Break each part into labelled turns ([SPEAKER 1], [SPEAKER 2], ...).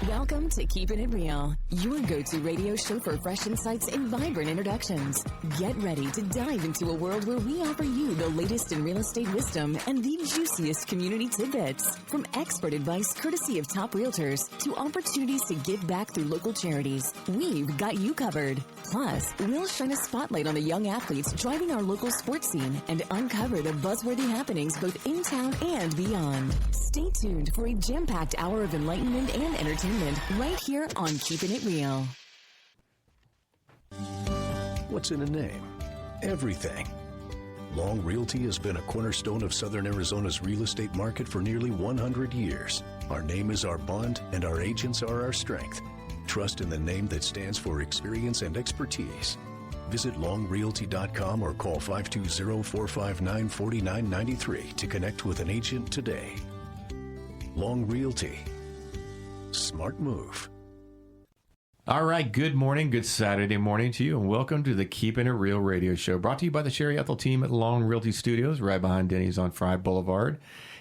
[SPEAKER 1] Welcome to Keepin' It Real, your go-to radio show for fresh insights and vibrant introductions. Get ready to dive into a world where we offer you the latest in real estate wisdom and the juiciest community tidbits. From expert advice courtesy of top realtors to opportunities to give back through local charities, we've got you covered. Plus, we'll shine a spotlight on the young athletes driving our local sports scene and uncover the buzzworthy happenings both in town and beyond. Stay tuned for a jam-packed hour of enlightenment and entertainment right here on Keepin' It Real.
[SPEAKER 2] What's in a name? Everything. Long Realty has been a cornerstone of Southern Arizona's real estate market for nearly 100 years. Our name is our bond, and our agents are our strength. Trust in the name that stands for experience and expertise. Visit longrealty.com or call 520-459-4993 to connect with an agent today. Long Realty. Smart move.
[SPEAKER 3] All right, good morning, good Saturday morning to you, and welcome to the Keepin' It Real radio show, brought to you by the Sherry Ethell Team at Long Realty Studios, right behind Denny's on Fry Boulevard.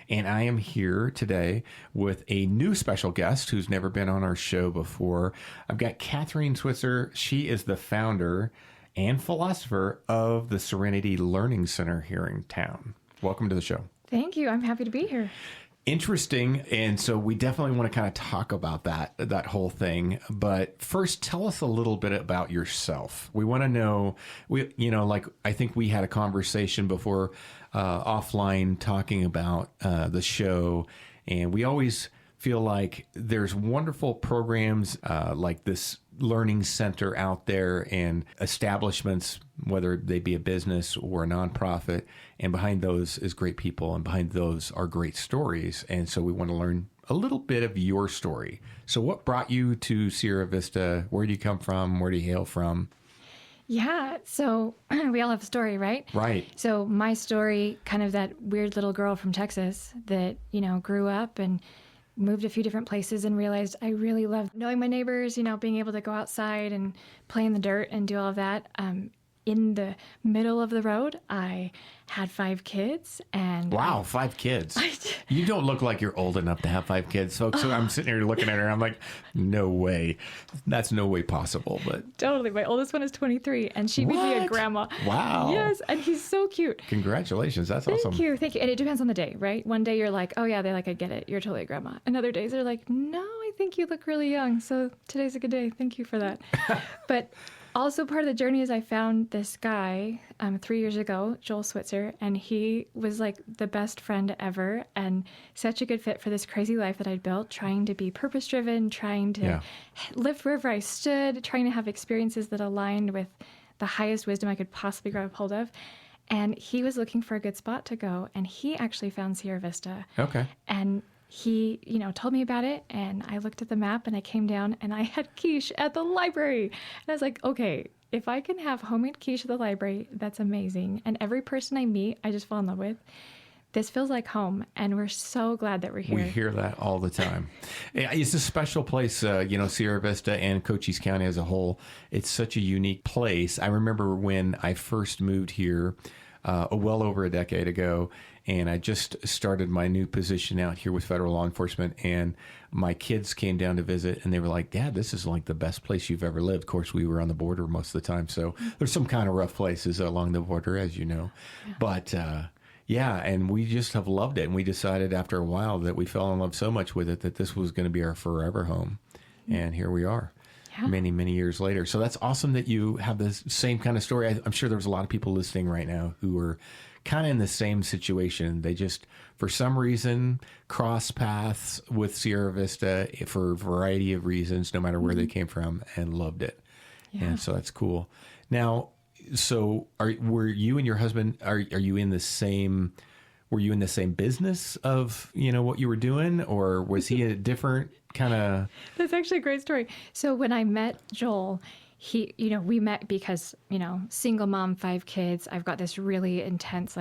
[SPEAKER 3] And I am here today with a new special guest who's never been on our show before. I've got Kathryn Switzer. She is the founder and philosopher of the Serenity Learning Center here in town. Welcome to the show.
[SPEAKER 4] Thank you. I'm happy to be here.
[SPEAKER 3] Interesting, and so we definitely want to kind of talk about that whole thing. But first, tell us a little bit about yourself. We want to know, I think we had a conversation before offline talking about the show, and we always feel like there's wonderful programs like this learning center out there and establishments, whether they be a business or a nonprofit, and behind those is great people, and behind those are great stories. And so we want to learn a little bit of your story. So what brought you to Sierra Vista? Where do you come from? Where do you hail from?
[SPEAKER 4] Yeah, so we all have a story, right?
[SPEAKER 3] Right.
[SPEAKER 4] So my story, kind of that weird little girl from Texas that, grew up and moved a few different places and realized I really loved knowing my neighbors, being able to go outside and play in the dirt and do all of that. In the middle of the road, I had 5 kids. And
[SPEAKER 3] wow, 5 kids. You don't look like you're old enough to have 5 kids, folks. So I'm sitting here looking at her, and I'm like, no way. That's no way possible. But
[SPEAKER 4] totally. My oldest one is 23, and she would be a grandma.
[SPEAKER 3] Wow.
[SPEAKER 4] Yes, and he's so cute.
[SPEAKER 3] Congratulations. That's awesome.
[SPEAKER 4] Thank you. And it depends on the day, right? One day you're like, oh, yeah, they're like, I get it. You're totally a grandma. And other days they're like, no, I think you look really young. So today's a good day. Thank you for that. But also part of the journey is I found this guy 3 years ago, Joel Switzer, and he was like the best friend ever and such a good fit for this crazy life that I'd built, trying to be purpose-driven, trying to live wherever I stood, trying to have experiences that aligned with the highest wisdom I could possibly grab hold of. And he was looking for a good spot to go, and he actually found Sierra Vista.
[SPEAKER 3] Okay.
[SPEAKER 4] And he, told me about it, and I looked at the map, and I came down, and I had quiche at the library. And I was like, okay, if I can have homemade quiche at the library, that's amazing. And every person I meet, I just fall in love with. This feels like home, and we're so glad that we're here.
[SPEAKER 3] We hear that all the time. It's a special place, Sierra Vista and Cochise County as a whole. It's such a unique place. I remember when I first moved here well over a decade ago, and I just started my new position out here with federal law enforcement, and my kids came down to visit, and they were like, Dad, this is like the best place you've ever lived. Of course, we were on the border most of the time, so there's some kind of rough places along the border, as you know. Yeah. But and we just have loved it, and we decided after a while that we fell in love so much with it that this was going to be our forever home, and here we are. Many, many years later. So that's awesome that you have the same kind of story. I'm sure there's a lot of people listening right now who are kind of in the same situation. They just, for some reason, cross paths with Sierra Vista for a variety of reasons, no matter where they came from, and loved it. Yeah. And so that's cool. Now, so were you and your husband, are you in the same... Were you in the same business of, what you were doing, or was he a different kind of...
[SPEAKER 4] That's actually a great story. So when I met Joel, we met because, single mom, 5 kids. I've got this really intense,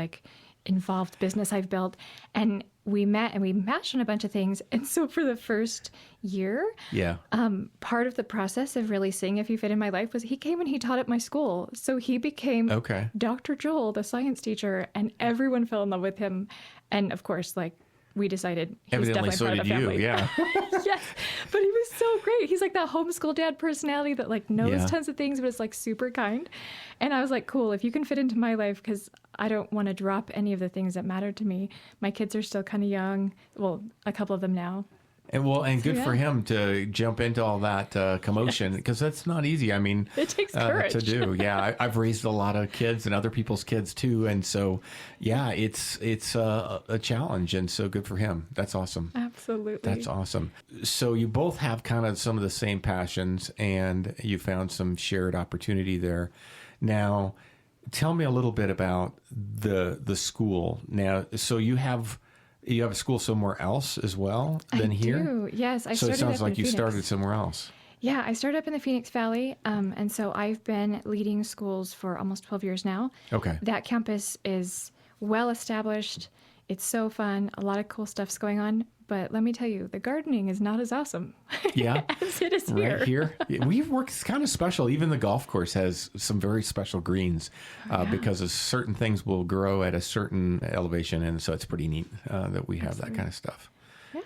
[SPEAKER 4] involved business I've built. And we met and we matched on a bunch of things. And so for the first year, part of the process of really seeing if he fit in my life was he came and he taught at my school. So he became Dr. Joel, the science teacher, and everyone fell in love with him. And of course, we decided he was
[SPEAKER 3] Evidently,
[SPEAKER 4] definitely
[SPEAKER 3] so
[SPEAKER 4] part
[SPEAKER 3] did
[SPEAKER 4] of the family.
[SPEAKER 3] you. Yeah.
[SPEAKER 4] Yes, but he was so great. He's like that homeschool dad personality that like knows
[SPEAKER 3] Yeah.
[SPEAKER 4] tons of things, but is like super kind. And I was like, cool, if you can fit into my life, because I don't want to drop any of the things that matter to me. My kids are still kind of young. Well, a couple of them now.
[SPEAKER 3] And good for
[SPEAKER 4] yeah.
[SPEAKER 3] him to jump into all that commotion, because that's not easy. I mean,
[SPEAKER 4] It takes courage.
[SPEAKER 3] to do. Yeah, I've raised a lot of kids and other people's kids too, and so yeah, it's a challenge, and so good for him. That's awesome.
[SPEAKER 4] Absolutely.
[SPEAKER 3] That's awesome. So you both have kind of some of the same passions, and you found some shared opportunity there. Now, tell me a little bit about the school. Now, so you have a school somewhere else as well than here?
[SPEAKER 4] I do. Yes, I
[SPEAKER 3] So it
[SPEAKER 4] started
[SPEAKER 3] sounds
[SPEAKER 4] up in
[SPEAKER 3] like you
[SPEAKER 4] Phoenix.
[SPEAKER 3] started somewhere else.
[SPEAKER 4] Yeah, I started up in the Phoenix Valley, and so I've been leading schools for almost 12 years now.
[SPEAKER 3] Okay.
[SPEAKER 4] That campus is well established. It's so fun. A lot of cool stuff's going on. But let me tell you, the gardening is not as awesome
[SPEAKER 3] Yeah.
[SPEAKER 4] as it is here.
[SPEAKER 3] Right here. We've worked kind of special. Even the golf course has some very special greens because of certain things will grow at a certain elevation. And so it's pretty neat that we have that kind of stuff.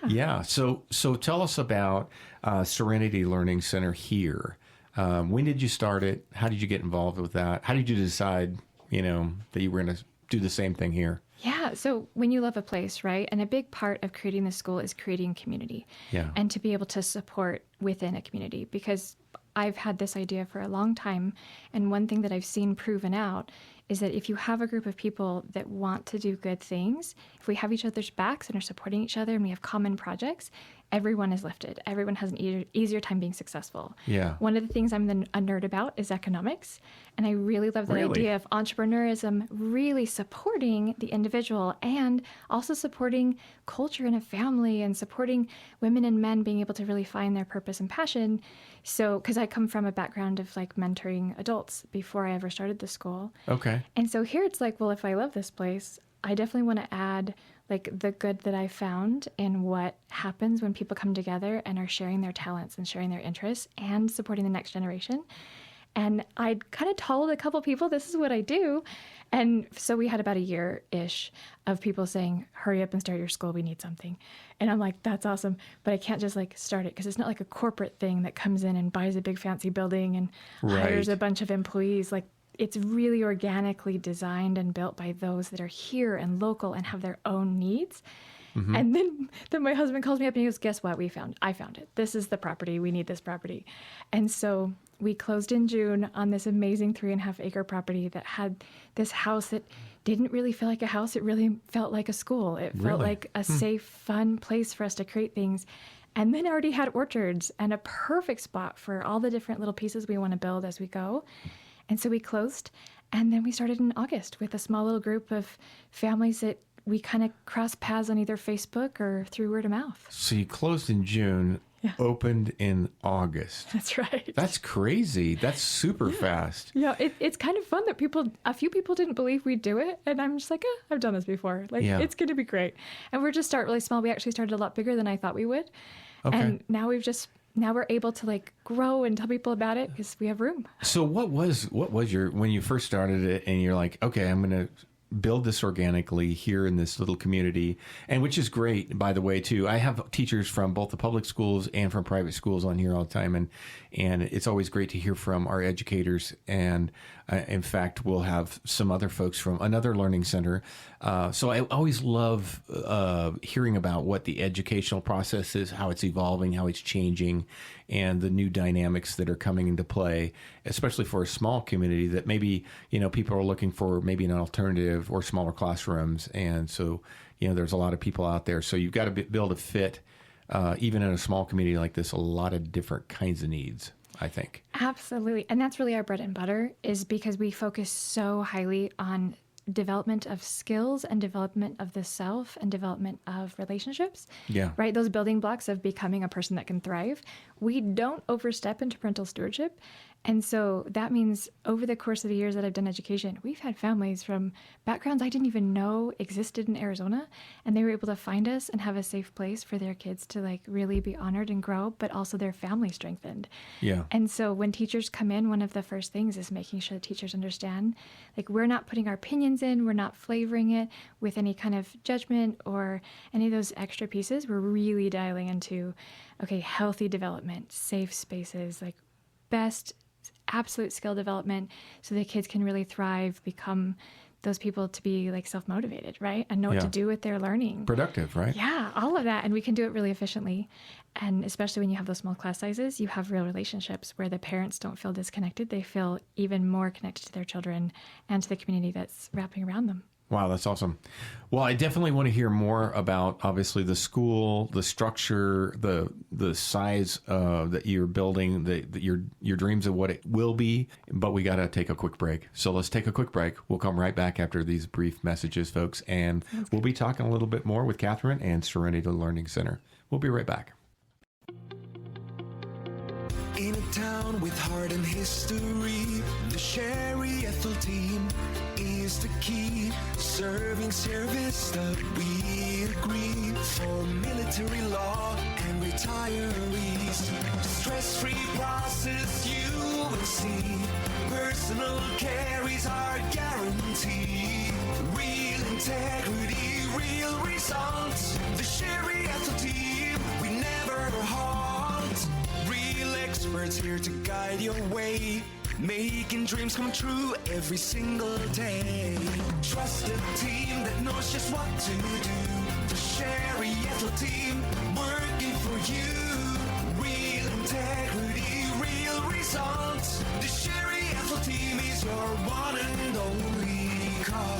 [SPEAKER 3] Yeah. So tell us about Serenity Learning Center here. When did you start it? How did you get involved with that? How did you decide, that you were going to do the same thing here?
[SPEAKER 4] Yeah. So when you love a place, right? And a big part of creating the school is creating community.
[SPEAKER 3] Yeah.
[SPEAKER 4] And to be able to support within a community, because I've had this idea for a long time. And one thing that I've seen proven out is that if you have a group of people that want to do good things, if we have each other's backs and are supporting each other and we have common projects, everyone is lifted. Everyone has an easier time being successful.
[SPEAKER 3] Yeah.
[SPEAKER 4] One of the things I'm a nerd about is economics. And I really love the
[SPEAKER 3] Really?
[SPEAKER 4] idea of entrepreneurism really supporting the individual and also supporting culture in a family and supporting women and men being able to really find their purpose and passion. So, because I come from a background of like mentoring adults before I ever started the school.
[SPEAKER 3] Okay.
[SPEAKER 4] And so here it's like, well, if I love this place, I definitely want to add like the good that I found in what happens when people come together and are sharing their talents and sharing their interests and supporting the next generation. And I kind of told a couple people, this is what I do. And so we had about a year-ish of people saying, hurry up and start your school. We need something. And I'm like, that's awesome. But I can't just like start it because it's not like a corporate thing that comes in and buys a big fancy building and hires a bunch of employees. Like it's really organically designed and built by those that are here and local and have their own needs. Mm-hmm. And then my husband calls me up and he goes, guess what? I found it. This is the property. We need this property. And so we closed in June on this amazing 3.5-acre property that had this house that didn't really feel like a house. It really felt like a school. It felt like a safe, fun place for us to create things. And then already had orchards and a perfect spot for all the different little pieces we want to build as we go. And so we closed. And then we started in August with a small little group of families that we kind of crossed paths on either Facebook or through word of mouth.
[SPEAKER 3] So you closed in June, opened in August.
[SPEAKER 4] That's right.
[SPEAKER 3] That's crazy. That's super fast.
[SPEAKER 4] Yeah, it's kind of fun that a few people didn't believe we'd do it. And I'm just like, I've done this before. Like, it's going to be great. And we're just start really small. We actually started a lot bigger than I thought we would.
[SPEAKER 3] Okay.
[SPEAKER 4] And now we're able to like grow and tell people about it because we have room.
[SPEAKER 3] So what was when you first started it and you're like, okay, I'm going to build this organically here in this little community, and which is great, by the way, too. I have teachers from both the public schools and from private schools on here all the time, and it's always great to hear from our educators. And in fact, we'll have some other folks from another learning center. So I always love hearing about what the educational process is, how it's evolving, how it's changing, and the new dynamics that are coming into play, especially for a small community that maybe, people are looking for maybe an alternative or smaller classrooms. And so, there's a lot of people out there. So you've got to be able to fit, even in a small community like this, a lot of different kinds of needs, I think.
[SPEAKER 4] Absolutely. And that's really our bread and butter, is because we focus so highly on development of skills and development of the self and development of relationships.
[SPEAKER 3] Yeah.
[SPEAKER 4] Right? Those building blocks of becoming a person that can thrive. We don't overstep into parental stewardship. And so that means over the course of the years that I've done education, we've had families from backgrounds I didn't even know existed in Arizona, and they were able to find us and have a safe place for their kids to like really be honored and grow, but also their family strengthened.
[SPEAKER 3] Yeah.
[SPEAKER 4] And so when teachers come in, one of the first things is making sure that teachers understand, like, we're not putting our opinions in, we're not flavoring it with any kind of judgment or any of those extra pieces. We're really dialing into, okay, healthy development, safe spaces, like best absolute skill development so the kids can really thrive, become those people to be like self-motivated, right? And know what to do with their learning.
[SPEAKER 3] Productive, right?
[SPEAKER 4] Yeah, all of that. And we can do it really efficiently. And especially when you have those small class sizes, you have real relationships where the parents don't feel disconnected. They feel even more connected to their children and to the community that's wrapping around them.
[SPEAKER 3] Wow, that's awesome. Well, I definitely want to hear more about, obviously, the school, the structure, the size that you're building, your dreams of what it will be. But we got to take a quick break. So let's take a quick break. We'll come right back after these brief messages, folks. And we'll be talking a little bit more with Kathryn and Serenity Learning Center. We'll be right back.
[SPEAKER 5] In a town with heart and history, the Sherry Ethell Team is the key. Serving service that we agree for military law and retirees. Stress-free process you will see. Personal care is our guarantee. Real integrity, real results. The Sherry Ethell Team, we never halt. Real experts here to guide your way, making dreams come true every single day. Trust a team that knows just what to do. The Sherry Ethell Team, working for you. Real integrity, real results. The Sherry Ethell Team is your one and only call.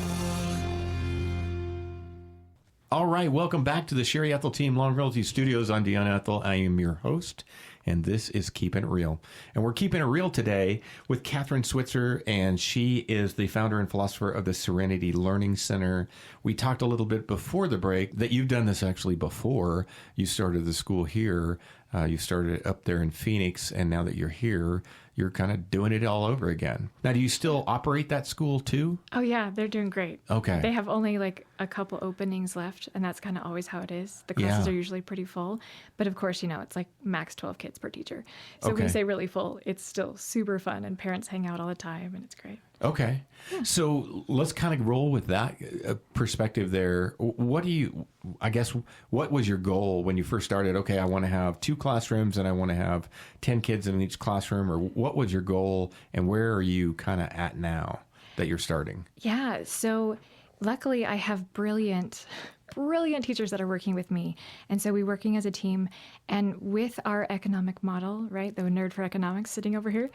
[SPEAKER 3] All right, welcome back to the Sherry Ethell Team Long Realty Studios. I'm Dion Ethell. I am your host, and this is Keepin' It Real. And we're keeping it real today with Kathryn Switzer, and she is the founder and philosopher of the Serenity Learning Center. We talked a little bit before the break that you've done this actually before you started the school here. You started it up there in Phoenix, and now that you're here, you're kind of doing it all over again. Now, do you still operate that school too?
[SPEAKER 4] Oh, yeah, they're doing great.
[SPEAKER 3] Okay.
[SPEAKER 4] They have only like a couple openings left, and that's kind of always how it is. The classes are usually pretty full. But of course, it's like max 12 kids per teacher. So when we say really full, it's still super fun, and parents hang out all the time, and it's great.
[SPEAKER 3] Okay. Yeah. So let's kind of roll with that perspective there. What was your goal when you first started? Okay, I want to have 2 classrooms and I want to have 10 kids in each classroom. Or what was your goal, and where are you kind of at now that you're starting? Yeah.
[SPEAKER 4] So luckily I have brilliant teachers that are working with me. And so we're working as a team, and with our economic model, right? The nerd for economics sitting over here,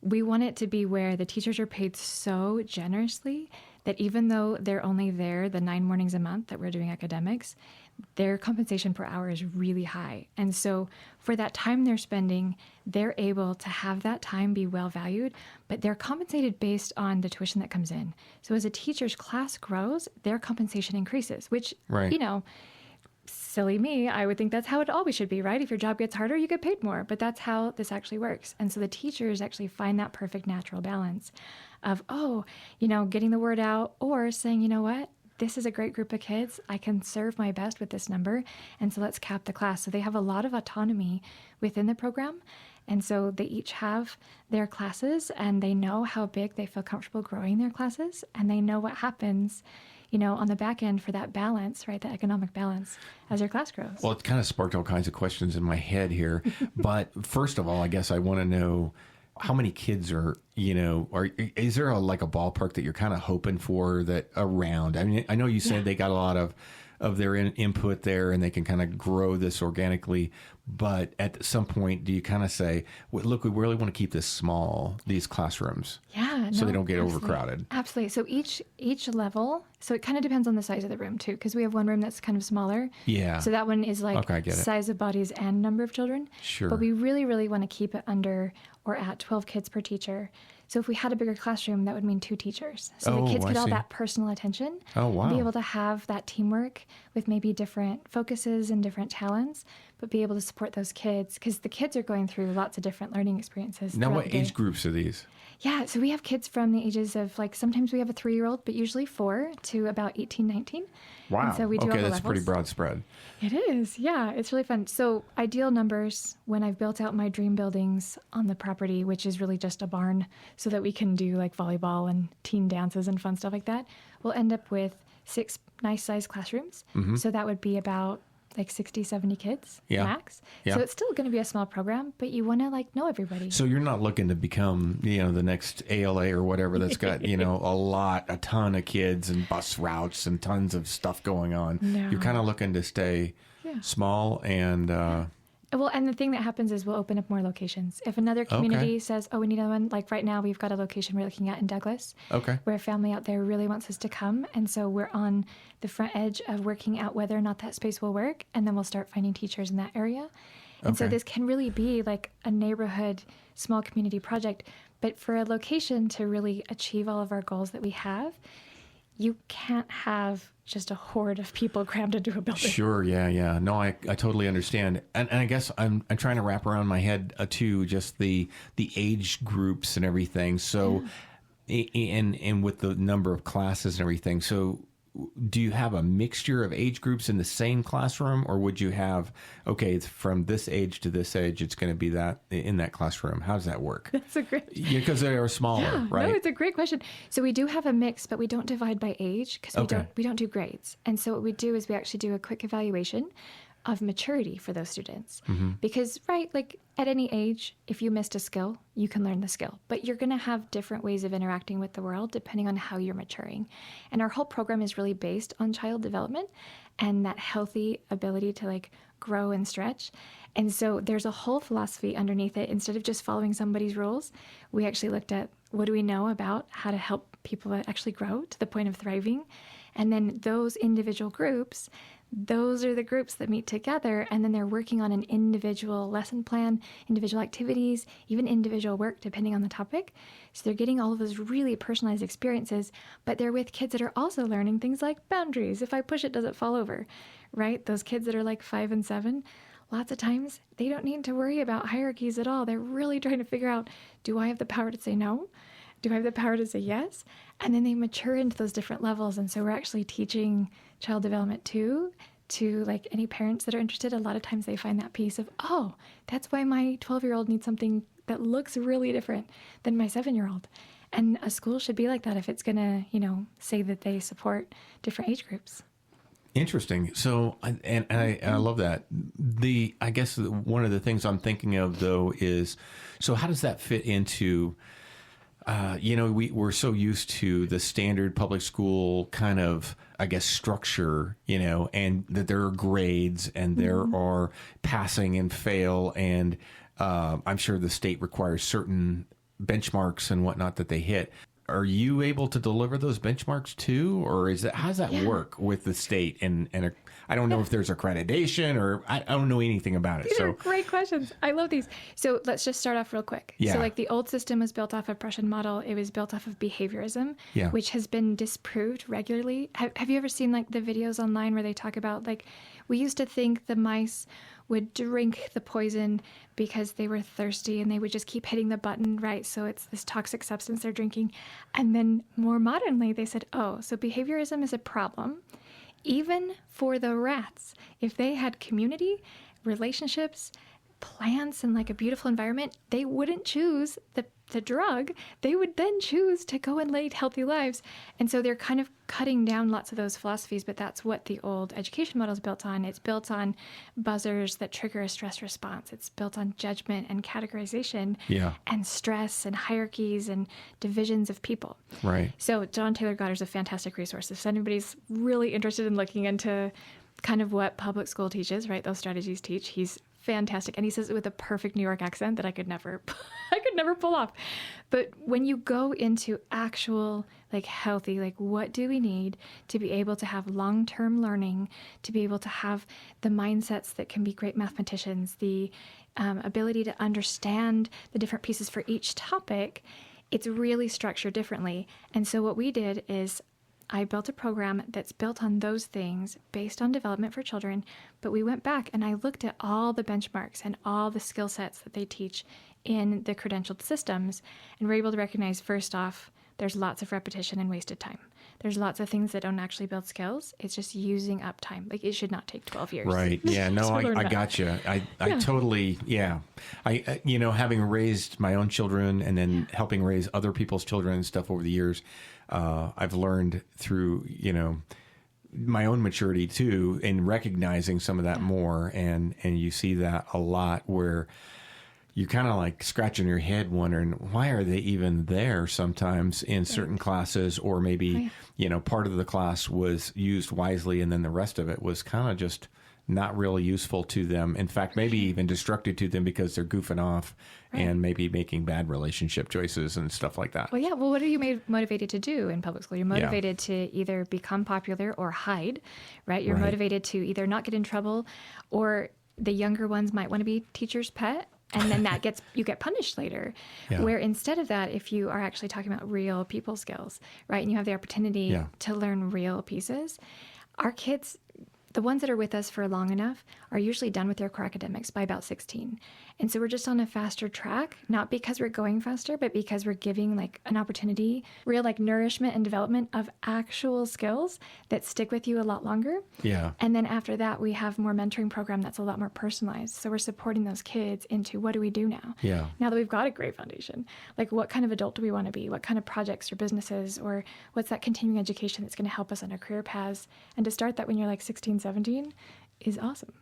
[SPEAKER 4] we want it to be where the teachers are paid so generously that even though they're only there the 9 mornings a month that we're doing academics, their compensation per hour is really high. And so for that time they're spending, they're able to have that time be well valued, but they're compensated based on the tuition that comes in. So as a teacher's class grows, their compensation increases, which, silly me, I would think that's how it always should be, right? If your job gets harder, you get paid more, but that's how this actually works. And so the teachers actually find that perfect natural balance of, getting the word out, or saying, you know what? This is a great group of kids. I can serve my best with this number. And so let's cap the class. So they have a lot of autonomy within the program. And so they each have their classes, and they know how big they feel comfortable growing their classes. And they know what happens, on the back end for that balance, right? The economic balance as their class grows.
[SPEAKER 3] Well, it kind of sparked all kinds of questions in my head here. But first of all, I guess I want to know, how many kids is there a ballpark that you're kind of hoping for that around? I mean, I know you said they got a lot of their input there, and they can kind of grow this organically. But at some point, do you kind of say, look, we really want to keep this small, these classrooms, so they don't get overcrowded?
[SPEAKER 4] Absolutely. So each level, so it kind of depends on the size of the room too, because we have one room that's kind of smaller. Yeah. So that one is size of bodies and number of children.
[SPEAKER 3] Sure.
[SPEAKER 4] But we really, really want to keep it under or at 12 kids per teacher. So if we had a bigger classroom, that would mean 2 teachers. So the kids
[SPEAKER 3] I
[SPEAKER 4] get all
[SPEAKER 3] see.
[SPEAKER 4] that personal attention.
[SPEAKER 3] Oh, wow.
[SPEAKER 4] Be able to have that teamwork with maybe different focuses and different talents, but be able to support those kids because the kids are going through lots of different learning experiences.
[SPEAKER 3] Now,
[SPEAKER 4] throughout
[SPEAKER 3] what
[SPEAKER 4] the day.
[SPEAKER 3] age groups are these?
[SPEAKER 4] Yeah, so we have kids from the ages of sometimes we have a 3-year-old, but usually 4 to about 18, 19.
[SPEAKER 3] Wow.
[SPEAKER 4] And so we do all
[SPEAKER 3] okay,
[SPEAKER 4] the
[SPEAKER 3] that's a pretty
[SPEAKER 4] levels.
[SPEAKER 3] broad spread.
[SPEAKER 4] It is, yeah. It's really fun. So ideal numbers when I've built out my dream buildings on the property, which is really just a barn so that we can do volleyball and teen dances and fun stuff like that, we'll end up with 6 nice sized classrooms. So that would be about 60, 70 kids max.
[SPEAKER 3] Yeah.
[SPEAKER 4] So it's still going to be a small program, but you want to know everybody.
[SPEAKER 3] So you're not looking to become, the next ALA or whatever that's got, a ton of kids and bus routes and tons of stuff going on.
[SPEAKER 4] No.
[SPEAKER 3] You're kind of looking to stay small and...
[SPEAKER 4] Well, and the thing that happens is we'll open up more locations. If another community says, oh, we need another one, like right now we've got a location we're looking at in Douglas, where a family out there really wants us to come. And so we're on the front edge of working out whether or not that space will work. And then we'll start finding teachers in that area. And so this can really be like a neighborhood, small community project. But for a location to really achieve all of our goals that we have, you can't have just a horde of people crammed into a building.
[SPEAKER 3] Sure, yeah. No, I totally understand. And I guess I'm trying to wrap around my head, too, just the age groups and everything. So, and with the number of classes and everything. So, do you have a mixture of age groups in the same classroom, or would you have, it's from this age to this age, it's going to be that in that classroom? How does that work?
[SPEAKER 4] That's a great...
[SPEAKER 3] Yeah, because they are smaller, right?
[SPEAKER 4] No, it's a great question. So we do have a mix, but we don't divide by age because we don't do grades. And so what we do is we actually do a quick evaluation of maturity for those students. Because, at any age, if you missed a skill, you can learn the skill. But you're going to have different ways of interacting with the world depending on how you're maturing. And our whole program is really based on child development and that healthy ability to grow and stretch. And so there's a whole philosophy underneath it. Instead of just following somebody's rules, we actually looked at what do we know about how to help people actually grow to the point of thriving. And then those individual groups, those are the groups that meet together, and then they're working on an individual lesson plan, individual activities, even individual work, depending on the topic. So they're getting all of those really personalized experiences, but they're with kids that are also learning things like boundaries. If I push it, does it fall over, right? Those kids that are 5 and 7, lots of times they don't need to worry about hierarchies at all. They're really trying to figure out, do I have the power to say no? Do I have the power to say yes? And then they mature into those different levels. And so we're actually teaching child development too, to any parents that are interested. A lot of times they find that piece of, oh, that's why my 12-year-old needs something that looks really different than my 7-year-old. And a school should be like that if it's going to, say that they support different age groups.
[SPEAKER 3] Interesting. So, and I love that. I guess one of the things I'm thinking of though is, so how does that fit into, we're so used to the standard public school kind of, structure, and that there are grades and there are passing and fail. And I'm sure the state requires certain benchmarks and whatnot that they hit. Are you able to deliver those benchmarks too? Or how does that work with the state? And I don't know if there's accreditation or I don't know anything about it.
[SPEAKER 4] These are great questions. I love these. So let's just start off real quick.
[SPEAKER 3] Yeah.
[SPEAKER 4] So the old system was built off a Prussian model. It was built off of behaviorism, which has been disproved regularly. Have you ever seen the videos online where they talk about we used to think the mice would drink the poison because they were thirsty and they would just keep hitting the button, right? So it's this toxic substance they're drinking. And then more modernly, they said, oh, so behaviorism is a problem. Even for the rats, if they had community, relationships, plants, and a beautiful environment, they wouldn't choose the drug. They would then choose to go and lead healthy lives. And so they're kind of cutting down lots of those philosophies, but that's what the old education model is built on. It's built on buzzers that trigger a stress response. It's built on judgment and categorization and stress and hierarchies and divisions of people.
[SPEAKER 3] Right.
[SPEAKER 4] So John Taylor Gatter's a fantastic resource. If anybody's really interested in looking into kind of what public school teaches, right, those strategies teach, he's fantastic. And he says it with a perfect New York accent that I could never pull off. But when you go into actual, healthy, what do we need to be able to have long-term learning, to be able to have the mindsets that can be great mathematicians, the ability to understand the different pieces for each topic, It's really structured differently. And so what we did is I built a program that's built on those things based on development for children, but we went back and I looked at all the benchmarks and all the skill sets that they teach in the credentialed systems, and we're able to recognize, first off, there's lots of repetition and wasted time. There's lots of things that don't actually build skills. It's just using up time. Like, it should not take 12 years.
[SPEAKER 3] Right. Yeah. No, I got you. I totally, yeah. I having raised my own children and then helping raise other people's children and stuff over the years, I've learned through, my own maturity too, in recognizing some of that more. And you see that a lot where you're kind of like scratching your head wondering, why are they even there sometimes in certain classes? Or maybe, part of the class was used wisely and then the rest of it was kind of just not really useful to them. In fact, maybe even destructive to them because they're goofing off and maybe making bad relationship choices and stuff like that.
[SPEAKER 4] Well, yeah. Well, what are you motivated to do in public school? You're motivated to either become popular or hide, right? You're motivated to either not get in trouble, or the younger ones might want to be teacher's pet. And then you get punished later. Yeah. Where instead of that, if you are actually talking about real people skills, right, and you have the opportunity to learn real pieces, our kids, the ones that are with us for long enough, are usually done with their core academics by about 16. And so we're just on a faster track, not because we're going faster, but because we're giving like an opportunity, real like nourishment and development of actual skills that stick with you a lot longer. Yeah. And then after that, we have more mentoring program that's a lot more personalized. So we're supporting those kids into, what do we do now? Yeah. Now that we've got a great foundation, like, what kind of adult do we want to be? What kind of projects or businesses, or what's that continuing education that's going to help us on our career paths? And to start that when you're like 16, 17 is awesome.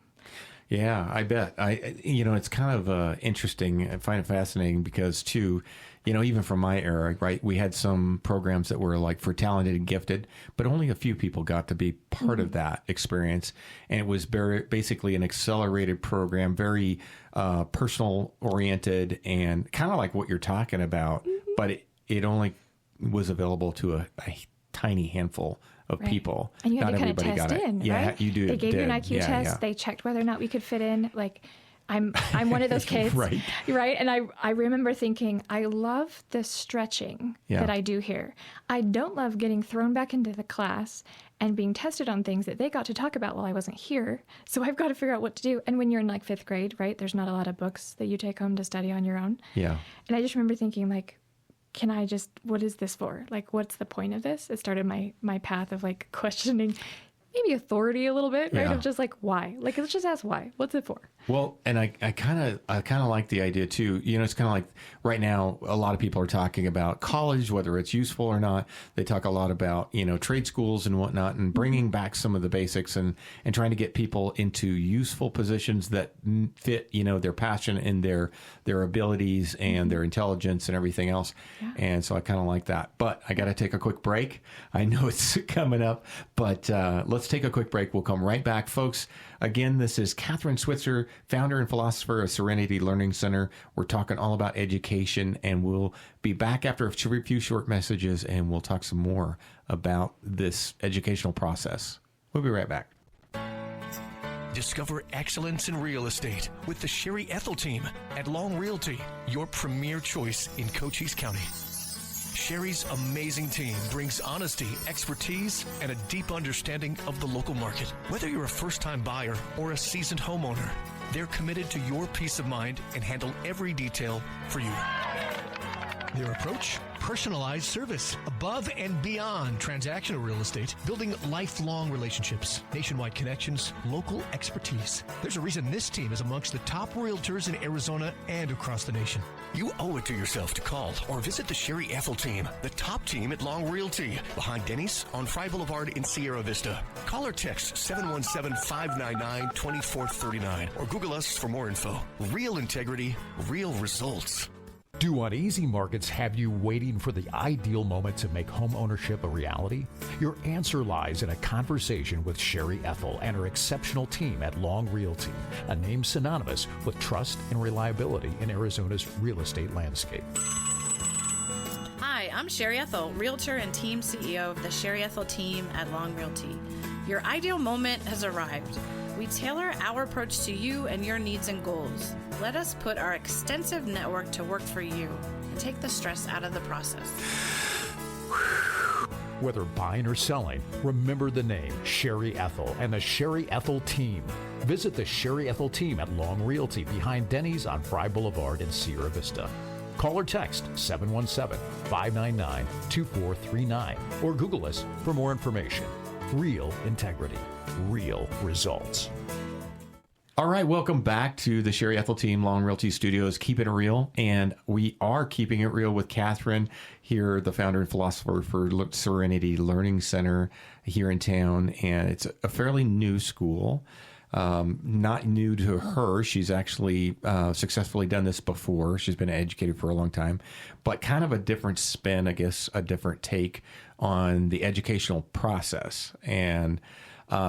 [SPEAKER 3] Yeah, I bet. It's kind of interesting. I find it fascinating because, too, even from my era, right, we had some programs that were like for talented and gifted, but only a few people got to be part of that experience. And it was basically an accelerated program, very personal oriented, and kind of like what you're talking about, but it only was available to a tiny handful of people.
[SPEAKER 4] And you had
[SPEAKER 3] Not
[SPEAKER 4] to kind of
[SPEAKER 3] everybody
[SPEAKER 4] test
[SPEAKER 3] got it.
[SPEAKER 4] in,
[SPEAKER 3] Yeah,
[SPEAKER 4] right?
[SPEAKER 3] you do.
[SPEAKER 4] They gave you an IQ test. Yeah. They checked whether or not we could fit in. Like, I'm one of those kids, right? And I remember thinking, I love the stretching that I do here. I don't love getting thrown back into the class and being tested on things that they got to talk about while I wasn't here. So I've got to figure out what to do. And when you're in like 5th grade, right, there's not a lot of books that you take home to study on your own. Yeah. And I just remember thinking, like, what is this for? Like, what's the point of this? It started my path of like questioning maybe authority a little bit, right? Of just like, why? Like, let's just ask why. What's it for?
[SPEAKER 3] Well, and I kind of like the idea too. It's kind of like right now, a lot of people are talking about college, whether it's useful or not. They talk a lot about, trade schools and whatnot, and bringing back some of the basics and trying to get people into useful positions that fit, their passion and their abilities and their intelligence and everything else. Yeah. And so I kind of like that. But I got to take a quick break. I know it's coming up, but let's take a quick break. We'll come right back, folks. Again, this is Kathryn Switzer, founder and philosopher of Serenity Learning Center. We're talking all about education, and we'll be back after a few short messages, and we'll talk some more about this educational process. We'll be right back.
[SPEAKER 6] Discover excellence in real estate with the Sherry Ethell Team at Long Realty, your premier choice in Cochise County. Sherry's amazing team brings honesty, expertise, and a deep understanding of the local market. Whether you're a first-time buyer or a seasoned homeowner, they're committed to your peace of mind and handle every detail for you. Their approach? Personalized service, above and beyond transactional real estate, building lifelong relationships, nationwide connections, local expertise. There's a reason this team is amongst the top realtors in Arizona and across the nation. You owe it to yourself to call or visit the Sherry Ethell Team, the top team at Long Realty, behind Denny's on Fry Boulevard in Sierra Vista. Call or text 717-599-2439 or Google us for more info. Real integrity, real results.
[SPEAKER 7] Do uneasy markets have you waiting for the ideal moment to make home ownership a reality? Your answer lies in a conversation with Sherry Ethell and her exceptional team at Long Realty, a name synonymous with trust and reliability in Arizona's real estate landscape.
[SPEAKER 8] Hi, I'm Sherry Ethell, Realtor and Team CEO of the Sherry Ethell Team at Long Realty. Your ideal moment has arrived. We tailor our approach to you and your needs and goals. Let us put our extensive network to work for you. and take the stress out of the process.
[SPEAKER 7] Whether buying or selling, remember the name Sherry Ethell and the Sherry Ethell Team. Visit the Sherry Ethell Team at Long Realty behind Denny's on Fry Boulevard in Sierra Vista. Call or text 717-599-2439 or Google us for more information. Real integrity, real results.
[SPEAKER 3] All right, welcome back to the Sherry Ethell Team, Long Realty Studios, Keepin' It Real. And we are keeping it real with Kathryn here, the founder and philosopher for Serenity Learning Center here in town. And it's a fairly new school, not new to her. She's actually successfully done this before. She's been an educator for a long time, but kind of a different spin, I guess, a different take on the educational process. And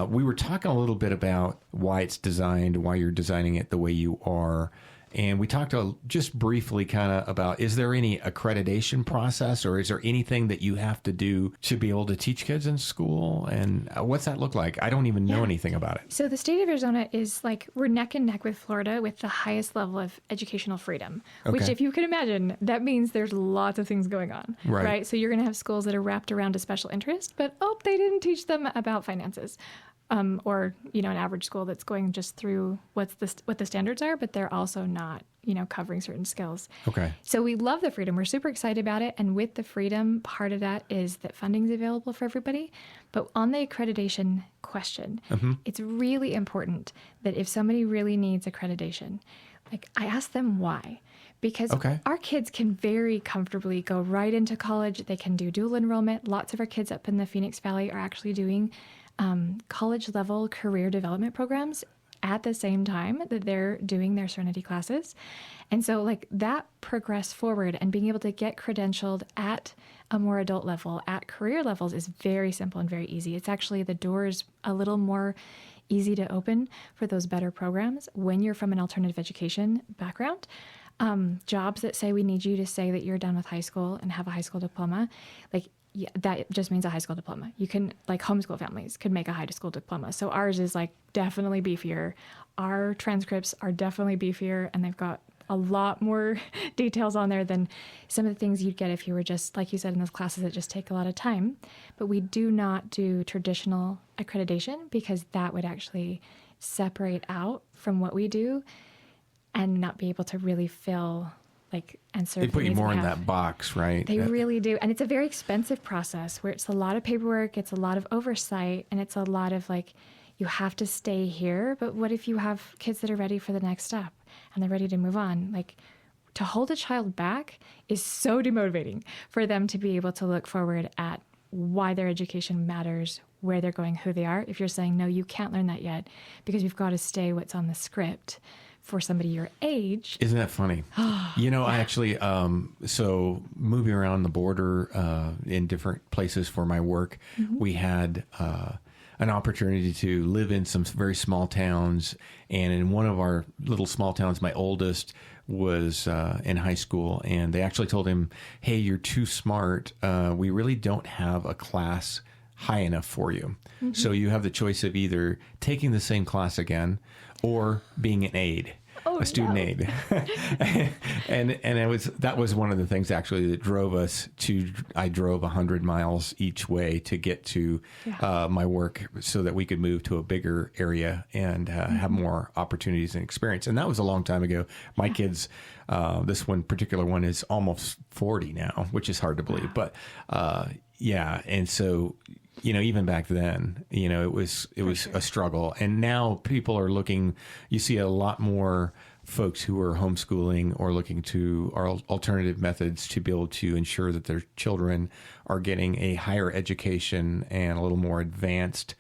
[SPEAKER 3] we were talking a little bit about why it's designed, why you're designing it the way you are. And we talked just briefly kind of about, is there any accreditation process or is there anything that you have to do to be able to teach kids in school? And what's that look like? I don't even know anything about it.
[SPEAKER 4] So the state of Arizona is like, we're neck and neck with Florida with the highest level of educational freedom, which if you can imagine, that means there's lots of things going on, right? So you're going to have schools that are wrapped around a special interest, but they didn't teach them about finances. Or, an average school that's going just through what the standards are, but they're also not, covering certain skills.
[SPEAKER 3] Okay.
[SPEAKER 4] So we love the freedom. We're super excited about it. And with the freedom, part of that is that funding is available for everybody. But on the accreditation question, it's really important that if somebody really needs accreditation, I ask them why. Because our kids can very comfortably go right into college. They can do dual enrollment. Lots of our kids up in the Phoenix Valley are actually doing college-level career development programs at the same time that they're doing their Serenity classes. And so that progress forward and being able to get credentialed at a more adult level, at career levels, is very simple and very easy. It's actually, the door is a little more easy to open for those better programs when you're from an alternative education background. Jobs that say we need you to say that you're done with high school and have a high school diploma, that just means a high school diploma. You can, homeschool families could make a high school diploma. So ours is definitely beefier. Our transcripts are definitely beefier, and they've got a lot more details on there than some of the things you'd get if you were just, like you said, in those classes that just take a lot of time. But we do not do traditional accreditation because that would actually separate out from what we do and not be able to really fill and serve.
[SPEAKER 3] They put you more in that box, right?
[SPEAKER 4] They really do. And it's a very expensive process where it's a lot of paperwork, it's a lot of oversight, and it's a lot of you have to stay here. But what if you have kids that are ready for the next step and they're ready to move on? To hold a child back is so demotivating for them to be able to look forward at why their education matters, where they're going, who they are. If you're saying, no, you can't learn that yet because you've got to stay what's on the script for somebody your age.
[SPEAKER 3] Isn't that funny? I actually, so moving around the border in different places for my work, we had an opportunity to live in some very small towns. And in one of our little small towns, my oldest was in high school, and they actually told him, hey, you're too smart. We really don't have a class high enough for you. So you have the choice of either taking the same class again or being an aide, a student aide. and that was one of the things actually that drove us to, I drove 100 miles each way to get to my work so that we could move to a bigger area and have more opportunities and experience. And that was a long time ago. My kids, this one particular one is almost 40 now, which is hard to believe. But and so, even back then, it was a struggle. And now people are looking, you see a lot more folks who are homeschooling or looking to our alternative methods to be able to ensure that their children are getting a higher education and a little more advanced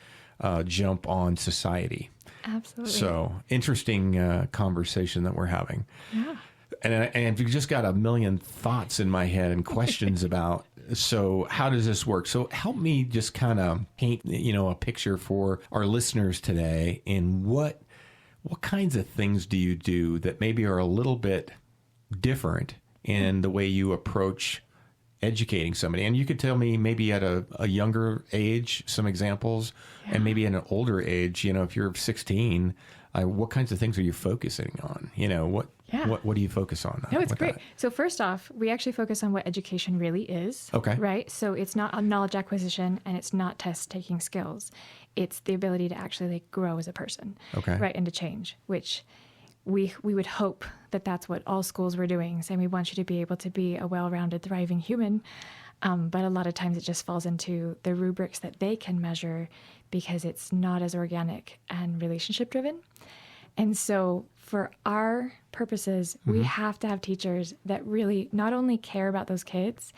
[SPEAKER 3] jump on society.
[SPEAKER 4] Absolutely.
[SPEAKER 3] So interesting conversation that we're having. Yeah. And you've just got a million thoughts in my head and questions about, so how does this work? So help me just kind of paint, a picture for our listeners today in what kinds of things do you do that maybe are a little bit different in the way you approach educating somebody? And you could tell me maybe at a younger age, some examples, and maybe at an older age, if you're 16, what kinds of things are you focusing on? What do you focus on?
[SPEAKER 4] No, it's
[SPEAKER 3] with
[SPEAKER 4] great.
[SPEAKER 3] that?
[SPEAKER 4] So first off, we actually focus on what education really is.
[SPEAKER 3] Okay.
[SPEAKER 4] Right? So it's not a knowledge acquisition and it's not test-taking skills. It's the ability to actually grow as a person.
[SPEAKER 3] Okay.
[SPEAKER 4] Right? And to change, which we would hope that that's what all schools were doing, saying we want you to be able to be a well-rounded, thriving human. But a lot of times it just falls into the rubrics that they can measure because it's not as organic and relationship-driven. And so for our purposes, we have to have teachers that really not only care about those kids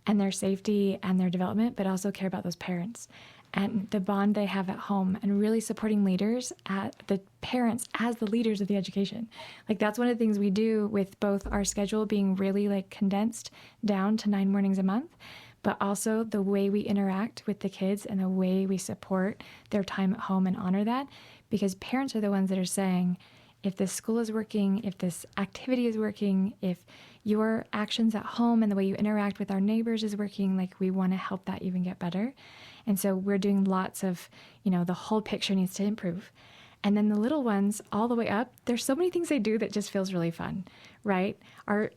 [SPEAKER 4] and their safety and their development, but also care about those parents and the bond they have at home, and really supporting leaders, the parents as the leaders of the education. That's one of the things we do with both our schedule being really condensed down to 9 mornings a month, but also the way we interact with the kids and the way we support their time at home and honor that. Because parents are the ones that are saying, if this school is working, if this activity is working, if your actions at home and the way you interact with our neighbors is working, we want to help that even get better. And so we're doing lots of, the whole picture needs to improve. And then the little ones all the way up, there's so many things they do that just feels really fun, right? Our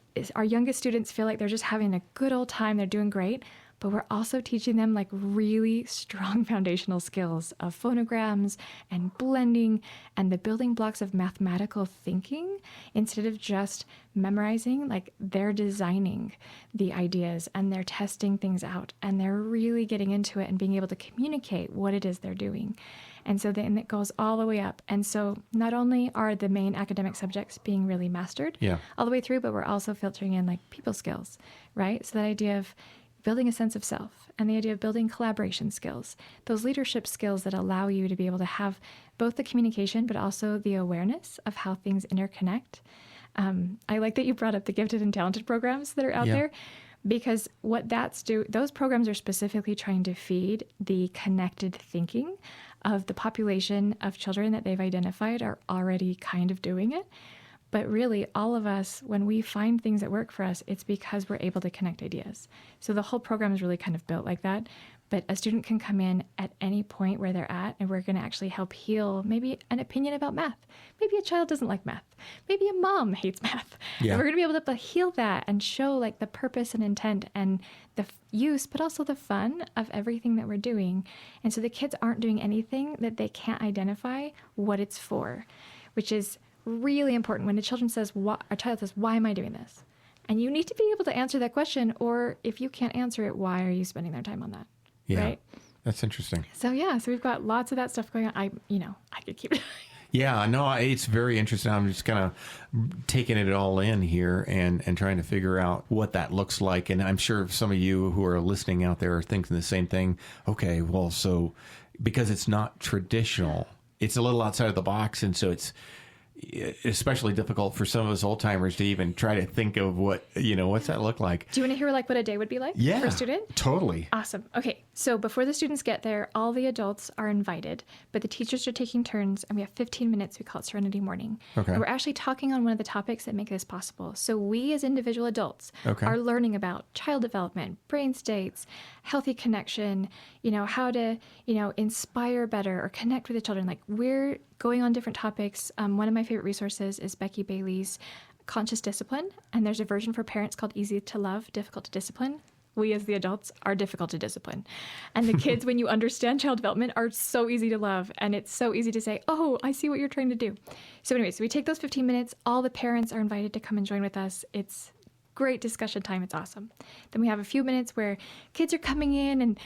[SPEAKER 4] youngest students feel like they're just having a good old time. They're doing great. But we're also teaching them really strong foundational skills of phonograms and blending and the building blocks of mathematical thinking instead of just memorizing. They're designing the ideas and they're testing things out and they're really getting into it and being able to communicate what it is they're doing. And so then it goes all the way up. And so not only are the main academic subjects being really mastered all the way through, but we're also filtering in people skills, right? So that idea of building a sense of self and the idea of building collaboration skills, those leadership skills that allow you to be able to have both the communication, but also the awareness of how things interconnect. I like that you brought up the gifted and talented programs that are out there, because what those programs are specifically trying to feed the connected thinking of the population of children that they've identified are already kind of doing it. But really, all of us, when we find things that work for us, it's because we're able to connect ideas. So the whole program is really kind of built like that. But a student can come in at any point where they're at, and we're going to actually help heal maybe an opinion about math. Maybe a child doesn't like math. Maybe a mom hates math.
[SPEAKER 3] Yeah.
[SPEAKER 4] And we're going to be able to heal that and show the purpose and intent and the use, but also the fun of everything that we're doing. And so the kids aren't doing anything that they can't identify what it's for, which is really important. When a child says, why am I doing this? And you need to be able to answer that question, or if you can't answer it, why are you spending their time on that?
[SPEAKER 3] Yeah,
[SPEAKER 4] right?
[SPEAKER 3] That's interesting.
[SPEAKER 4] So we've got lots of that stuff going on. I could keep
[SPEAKER 3] Yeah, no, it's very interesting. I'm just kind of taking it all in here and trying to figure out what that looks like. And I'm sure some of you who are listening out there are thinking the same thing. Okay, well, so because it's not traditional, it's a little outside of the box. And so it's especially difficult for some of us old timers to even try to think of what's that look like.
[SPEAKER 4] Do you want to hear what a day would be like for a student?
[SPEAKER 3] Totally.
[SPEAKER 4] Awesome. Okay. So before the students get there, all the adults are invited, but the teachers are taking turns, and we have 15 minutes. We call it Serenity Morning.
[SPEAKER 3] Okay.
[SPEAKER 4] And we're actually talking on one of the topics that make this possible. So we as individual adults are learning about child development, brain states, healthy connection, how to, inspire better or connect with the children. We're going on different topics. One of my favorite resources is Becky Bailey's Conscious Discipline, and there's a version for parents called Easy to Love, Difficult to Discipline. We as the adults are difficult to discipline. And the kids, when you understand child development, are so easy to love. And it's so easy to say, oh, I see what you're trying to do. So anyways, we take those 15 minutes. All the parents are invited to come and join with us. It's great discussion time. It's awesome. Then we have a few minutes where kids are coming in and,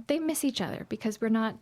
[SPEAKER 4] they miss each other because we're not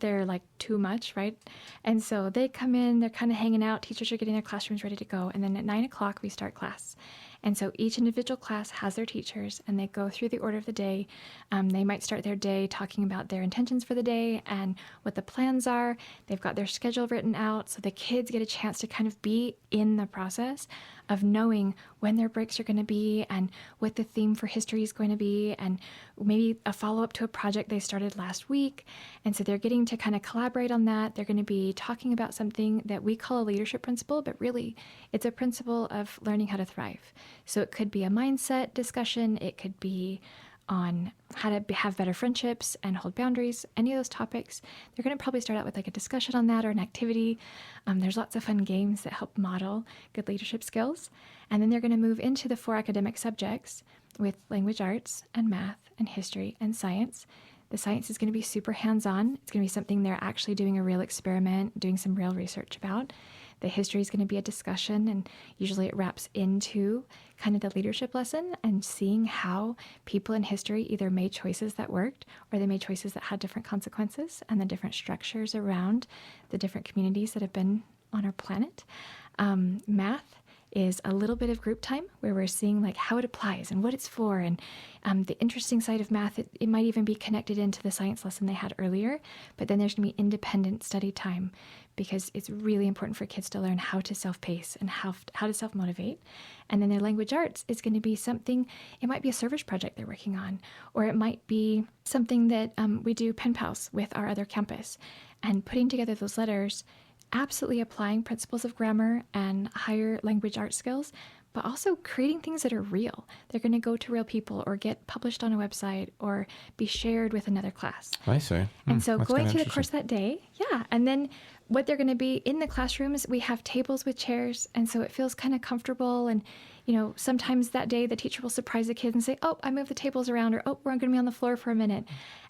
[SPEAKER 4] there too much, right? And so they come in, they're kind of hanging out. Teachers are getting their classrooms ready to go. And then at 9 o'clock, we start class. And so each individual class has their teachers, and they go through the order of the day. They might start their day talking about their intentions for the day and what the plans are. They've got their schedule written out, so the kids get a chance to kind of be in the process of knowing when their breaks are going to be and what the theme for history is going to be, and maybe a follow-up to a project they started last week. And so they're getting to kind of collaborate on that. They're going to be talking about something that we call a leadership principle, but really it's a principle of learning how to thrive. So it could be a mindset discussion. It could be on how to have better friendships and hold boundaries, any of those topics. They're going to probably start out with like a discussion on that or an activity. There's lots of fun games that help model good leadership skills. And then they're going to move into the 4 academic subjects with language arts and math and history and science. The science is going to be super hands-on. It's going to be something they're actually doing a real experiment, doing some real research about. The history is going to be a discussion, and usually it wraps into kind of the leadership lesson and seeing how people in history either made choices that worked or they made choices that had different consequences, and the different structures around the different communities that have been on our planet. Math is a little bit of group time where we're seeing like how it applies and what it's for. And the interesting side of math, it might even be connected into the science lesson they had earlier, but then there's going to be independent study time because it's really important for kids to learn how to self-pace and how to self-motivate. And then their language arts is going to be something, it might be a service project they're working on, or it might be something that we do pen pals with our other campus, and putting together those letters, absolutely applying principles of grammar and higher language art skills, but also creating things that are real. They're going to go to real people or get published on a website or be shared with another class.
[SPEAKER 3] I see.
[SPEAKER 4] And so going through the course that day, and then what they're going to be in the classrooms, we have tables with chairs, and so it feels kind of comfortable. And, sometimes that day the teacher will surprise the kids and say, oh, I moved the tables around, or oh, we're going to be on the floor for a minute.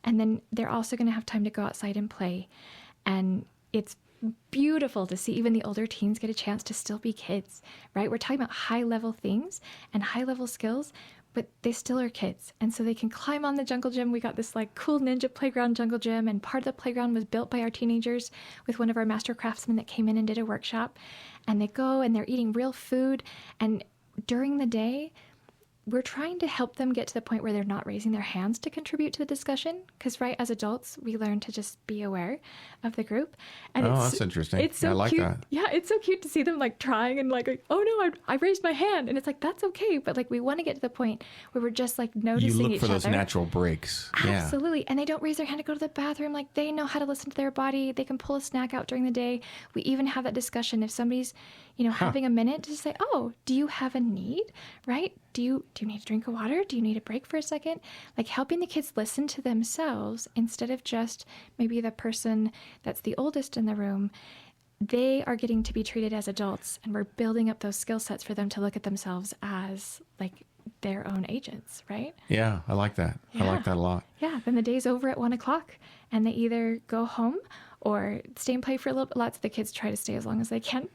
[SPEAKER 4] And then they're also going to have time to go outside and play. And it's beautiful to see even the older teens get a chance to still be kids, right? We're talking about high-level things and high-level skills, but they still are kids. And so they can climb on the jungle gym. We got this like cool ninja playground jungle gym, and part of the playground was built by our teenagers with one of our master craftsmen that came in and did a workshop. And they go and they're eating real food. And during the day, we're trying to help them get to the point where they're not raising their hands to contribute to the discussion. Because, right, as adults, we learn to just be aware of the group. And
[SPEAKER 3] that's interesting.
[SPEAKER 4] It's so
[SPEAKER 3] I like
[SPEAKER 4] cute.
[SPEAKER 3] that.
[SPEAKER 4] Yeah, it's so cute to see them like trying and like, oh no, I raised my hand. And it's like, that's okay. But like, we want to get to the point where we're just like noticing each other.
[SPEAKER 3] You look for those natural breaks.
[SPEAKER 4] Absolutely. Yeah. And they don't raise their hand to go to the bathroom. Like, they know how to listen to their body. They can pull a snack out during the day. We even have that discussion. If somebody's, having a minute to say, oh, do you have a need, right? Do you need to drink of water? Do you need a break for a second? Like, helping the kids listen to themselves instead of just maybe the person that's the oldest in the room. They are getting to be treated as adults, and we're building up those skill sets for them to look at themselves as like their own agents, right?
[SPEAKER 3] Yeah, I like that.
[SPEAKER 4] Yeah.
[SPEAKER 3] I like that a lot.
[SPEAKER 4] Yeah, then the day's over at 1:00 and they either go home or stay and play for a little bit. Lots of the kids try to stay as long as they can.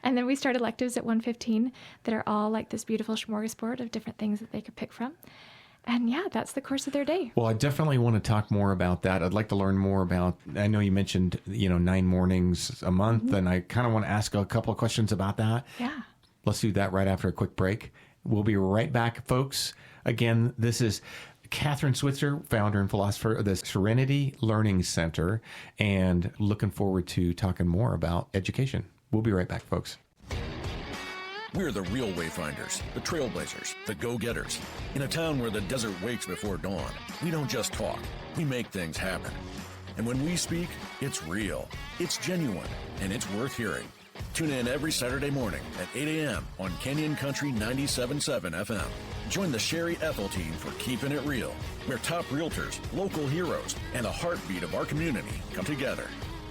[SPEAKER 4] And then we start electives at 1:15 that are all like this beautiful smorgasbord of different things that they could pick from. And yeah, that's the course of their day.
[SPEAKER 3] Well, I definitely want to talk more about that. I'd like to learn more about, I know you mentioned, 9 mornings a month, and I kind of want to ask a couple of questions about that.
[SPEAKER 4] Yeah.
[SPEAKER 3] Let's do that right after a quick break. We'll be right back, folks. Again, this is Kathryn Switzer, founder and philosopher of the Serenity Learning Center, and looking forward to talking more about education. We'll be right back, folks.
[SPEAKER 9] We're the real wayfinders, the trailblazers, the go-getters. In a town where the desert wakes before dawn, we don't just talk, we make things happen. And when we speak, it's real, it's genuine, and it's worth hearing. Tune in every Saturday morning at 8 a.m. on Canyon Country 97.7 FM. Join the Sherry Ethell Team for Keepin' It Real, where top realtors, local heroes, and the heartbeat of our community come together.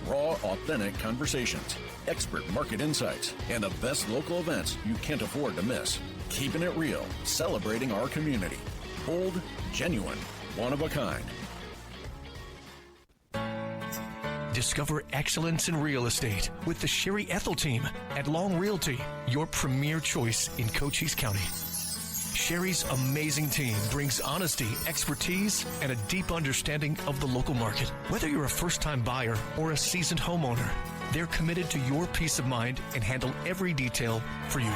[SPEAKER 9] Raw, authentic conversations, expert market insights, and the best local events you can't afford to miss. Keepin' It Real, celebrating our community. Bold, genuine, one of a kind.
[SPEAKER 6] Discover excellence in real estate with the Sherry Ethell Team at Long Realty, your premier choice in Cochise County. Sherry's amazing team brings honesty, expertise, and a deep understanding of the local market. Whether you're a first-time buyer or a seasoned homeowner, they're committed to your peace of mind and handle every detail for you.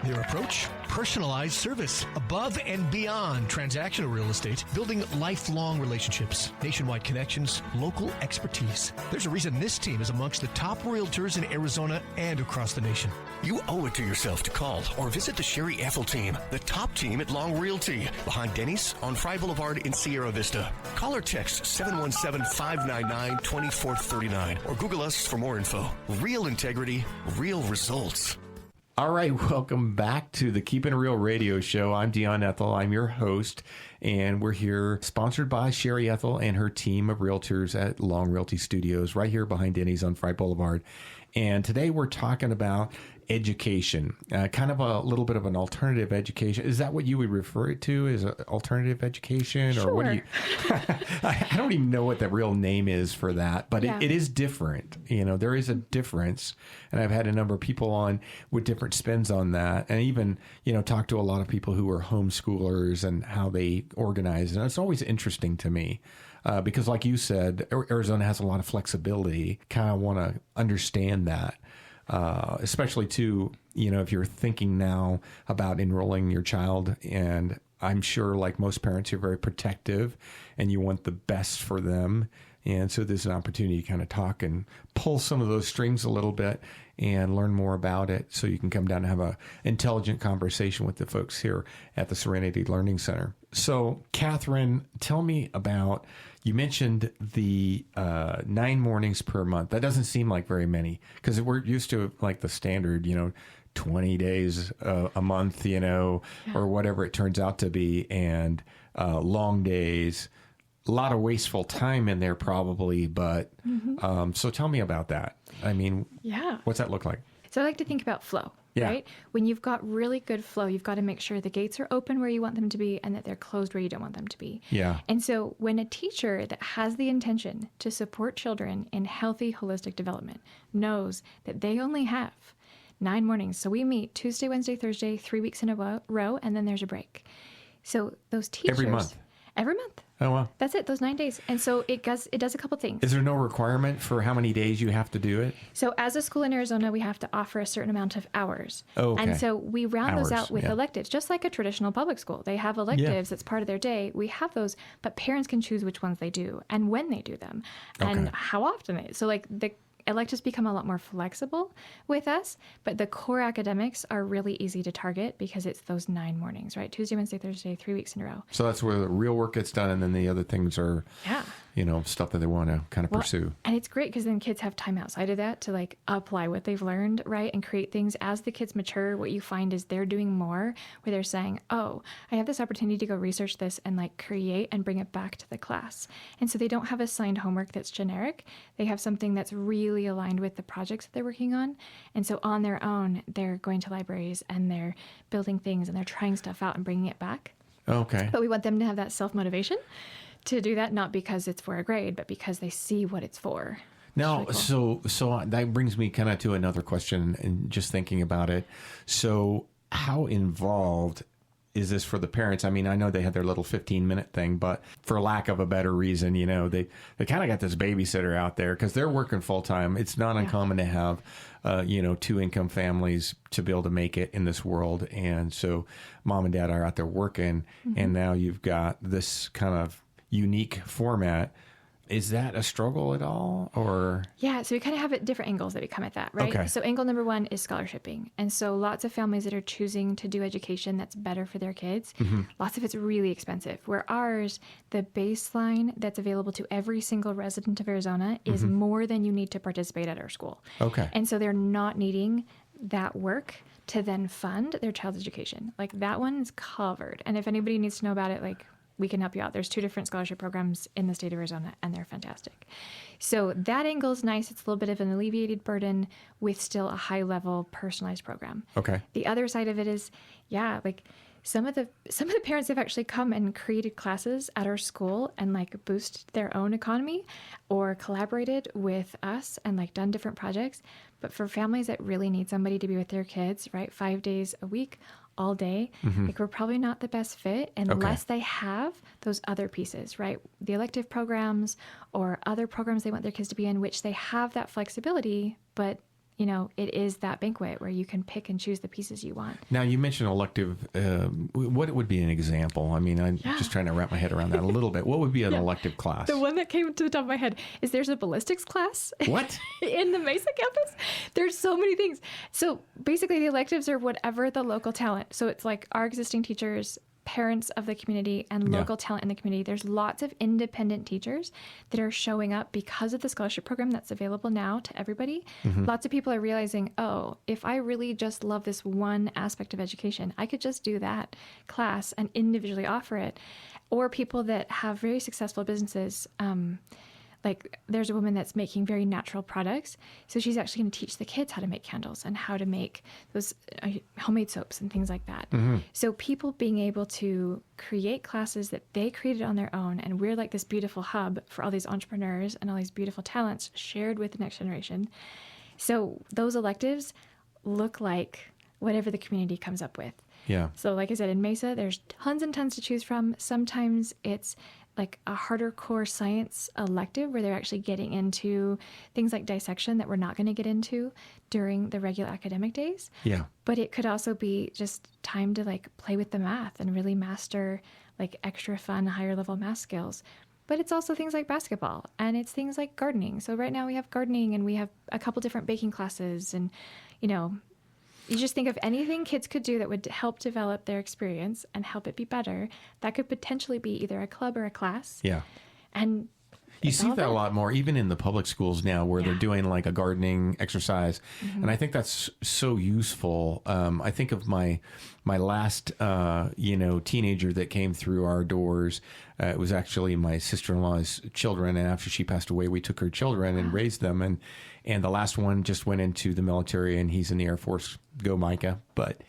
[SPEAKER 6] Their approach? Personalized service, above and beyond transactional real estate, building lifelong relationships, nationwide connections, local expertise. There's a reason this team is amongst the top realtors in Arizona and across the nation. You owe it to yourself to call or visit the Sherry Ethell Team, the top team at Long Realty, behind Denny's on Fry Boulevard in Sierra Vista. Call or text 717-599-2439 or Google us for more info. Real integrity, real results.
[SPEAKER 3] All right, welcome back to the Keepin' Real radio show. I'm Dion Ethell. I'm your host, and we're here sponsored by Sherry Ethell and her team of realtors at Long Realty Studios right here behind Denny's on Fright Boulevard. And today we're talking about education, kind of a little bit of an alternative education. Is that what you would refer it to as alternative education?
[SPEAKER 4] Sure.
[SPEAKER 3] Or what do you, I don't even know what the real name is for that, but it is different. You know, there is a difference. And I've had a number of people on with different spins on that. And even, you know, talk to a lot of people who are homeschoolers and how they organize. And it's always interesting to me. Because like you said, Arizona has a lot of flexibility. Kind of want to understand that. Especially too, you know, if you're thinking now about enrolling your child, and I'm sure like most parents, you're very protective and you want the best for them. And so there's an opportunity to kind of talk and pull some of those strings a little bit and learn more about it so you can come down and have a intelligent conversation with the folks here at the Serenity Learning Center. So, Kathryn, tell me about, you mentioned the 9 mornings per month. That doesn't seem like very many because we're used to like the standard, you know, 20 days a month, you know, or whatever it turns out to be, and long days. A lot of wasteful time in there probably, but so tell me about that. I mean, what's that look like?
[SPEAKER 4] So I like to think about flow, right? When you've got really good flow, you've got to make sure the gates are open where you want them to be and that they're closed where you don't want them to be.
[SPEAKER 3] Yeah.
[SPEAKER 4] And so when a teacher that has the intention to support children in healthy, holistic development knows that they only have 9 mornings. So we meet Tuesday, Wednesday, Thursday, 3 weeks in a row, and then there's a break. So those teachers...
[SPEAKER 3] Every month?
[SPEAKER 4] Every month.
[SPEAKER 3] Oh, wow.
[SPEAKER 4] That's it, those 9 days. And so it does a couple things.
[SPEAKER 3] Is there no requirement for how many days you have to do it?
[SPEAKER 4] So as a school in Arizona, we have to offer a certain amount of hours.
[SPEAKER 3] Oh, okay.
[SPEAKER 4] And so we round those out with electives, just like a traditional public school. They have electives that's part of their day. We have those, but parents can choose which ones they do and when they do them and how often they. So like the electives become a lot more flexible with us, but the core academics are really easy to target because it's those 9 mornings, right? Tuesday, Wednesday, Thursday, 3 weeks in a row.
[SPEAKER 3] So that's where the real work gets done, and then the other things are, you know, stuff that they want to kind of pursue.
[SPEAKER 4] And it's great because then kids have time outside of that to like apply what they've learned, right? And create things. As the kids mature, what you find is they're doing more where they're saying, oh, I have this opportunity to go research this and like create and bring it back to the class. And so they don't have assigned homework that's generic. They have something that's really aligned with the projects that they're working on. And so on their own, they're going to libraries and they're building things and they're trying stuff out and bringing it back.
[SPEAKER 3] Okay.
[SPEAKER 4] But we want them to have that self-motivation to do that, not because it's for a grade, but because they see what it's for.
[SPEAKER 3] Now,
[SPEAKER 4] really cool.
[SPEAKER 3] so that brings me kind of to another question, and just thinking about it. So how involved is this for the parents? I mean, I know they have their little 15-minute thing, but for lack of a better reason, you know, they kind of got this babysitter out there because they're working full time. It's not uncommon to have, you know, 2-income families to be able to make it in this world. And so mom and dad are out there working, and now you've got this kind of unique format. Is that a struggle at all, or? Yeah,
[SPEAKER 4] so we kind of have different angles that we come at that, right?
[SPEAKER 3] Okay.
[SPEAKER 4] So angle number 1 is scholarshiping. And so lots of families that are choosing to do education that's better for their kids, lots of it's really expensive. Where ours, the baseline that's available to every single resident of Arizona is more than you need to participate at our school.
[SPEAKER 3] Okay.
[SPEAKER 4] And so they're not needing that work to then fund their child's education. Like that one's covered. And if anybody needs to know about it, like, we can help you out. There's 2 different scholarship programs in the state of Arizona, and they're fantastic. So that angle is nice. It's a little bit of an alleviated with still a high-level personalized program.
[SPEAKER 3] Okay.
[SPEAKER 4] The other side of it is, like some of the parents have actually come and created classes at our school and like boost their own economy, or collaborated with us and like done different projects. But for families that really need somebody to be with their kids, right, 5 days a week, all day, like we're probably not the best fit unless they have those other pieces, right? The elective programs or other programs they want their kids to be in, which they have that flexibility, but you know, it is that banquet where you can pick and choose the pieces you want.
[SPEAKER 3] Now, you mentioned elective. What would be an example? I mean, I'm just trying to wrap my head around that a little bit. What would be an elective class?
[SPEAKER 4] The one that came to the top of my head is there's a ballistics class.
[SPEAKER 3] What?
[SPEAKER 4] In the Mesa campus. There's so many things. So basically the electives are whatever the local talent. So it's like our existing teachers parents of the community and local talent in the community. There's lots of independent teachers that are showing up because of the scholarship program that's available now to everybody. Lots of people are realizing, oh, if I really just love this one aspect of education, I could just do that class and individually offer it. Or people that have very successful businesses, like there's a woman that's making very natural products. So she's actually going to teach the kids how to make candles and how to make those homemade soaps and things like that. So people being able to create classes that they created on their own. And we're like this beautiful hub for all these entrepreneurs and all these beautiful talents shared with the next generation. So those electives look like whatever the community comes up with.
[SPEAKER 3] Yeah.
[SPEAKER 4] So like I said, in Mesa, there's tons and tons to choose from. Sometimes it's like a harder core science elective where they're actually getting into things like dissection that we're not going to get into during the regular academic days.
[SPEAKER 3] Yeah.
[SPEAKER 4] But it could also be just time to like play with the math and really master like extra fun, higher level math skills. But it's also things like basketball and it's things like gardening. So right now we have gardening and we have a couple different baking classes and, you know, you just think of anything kids could do that would help develop their experience and help it be better. That could potentially be either a club or a class.
[SPEAKER 3] Yeah.
[SPEAKER 4] And
[SPEAKER 3] you see that a lot more, even in the public schools now, where they're doing like a gardening exercise, and I think that's so useful. I think of my last, teenager that came through our doors. It was actually my sister-in-law's children, and after she passed away, we took her children and raised them, and the last one just went into the military, and he's in the Air Force. Go, Micah! But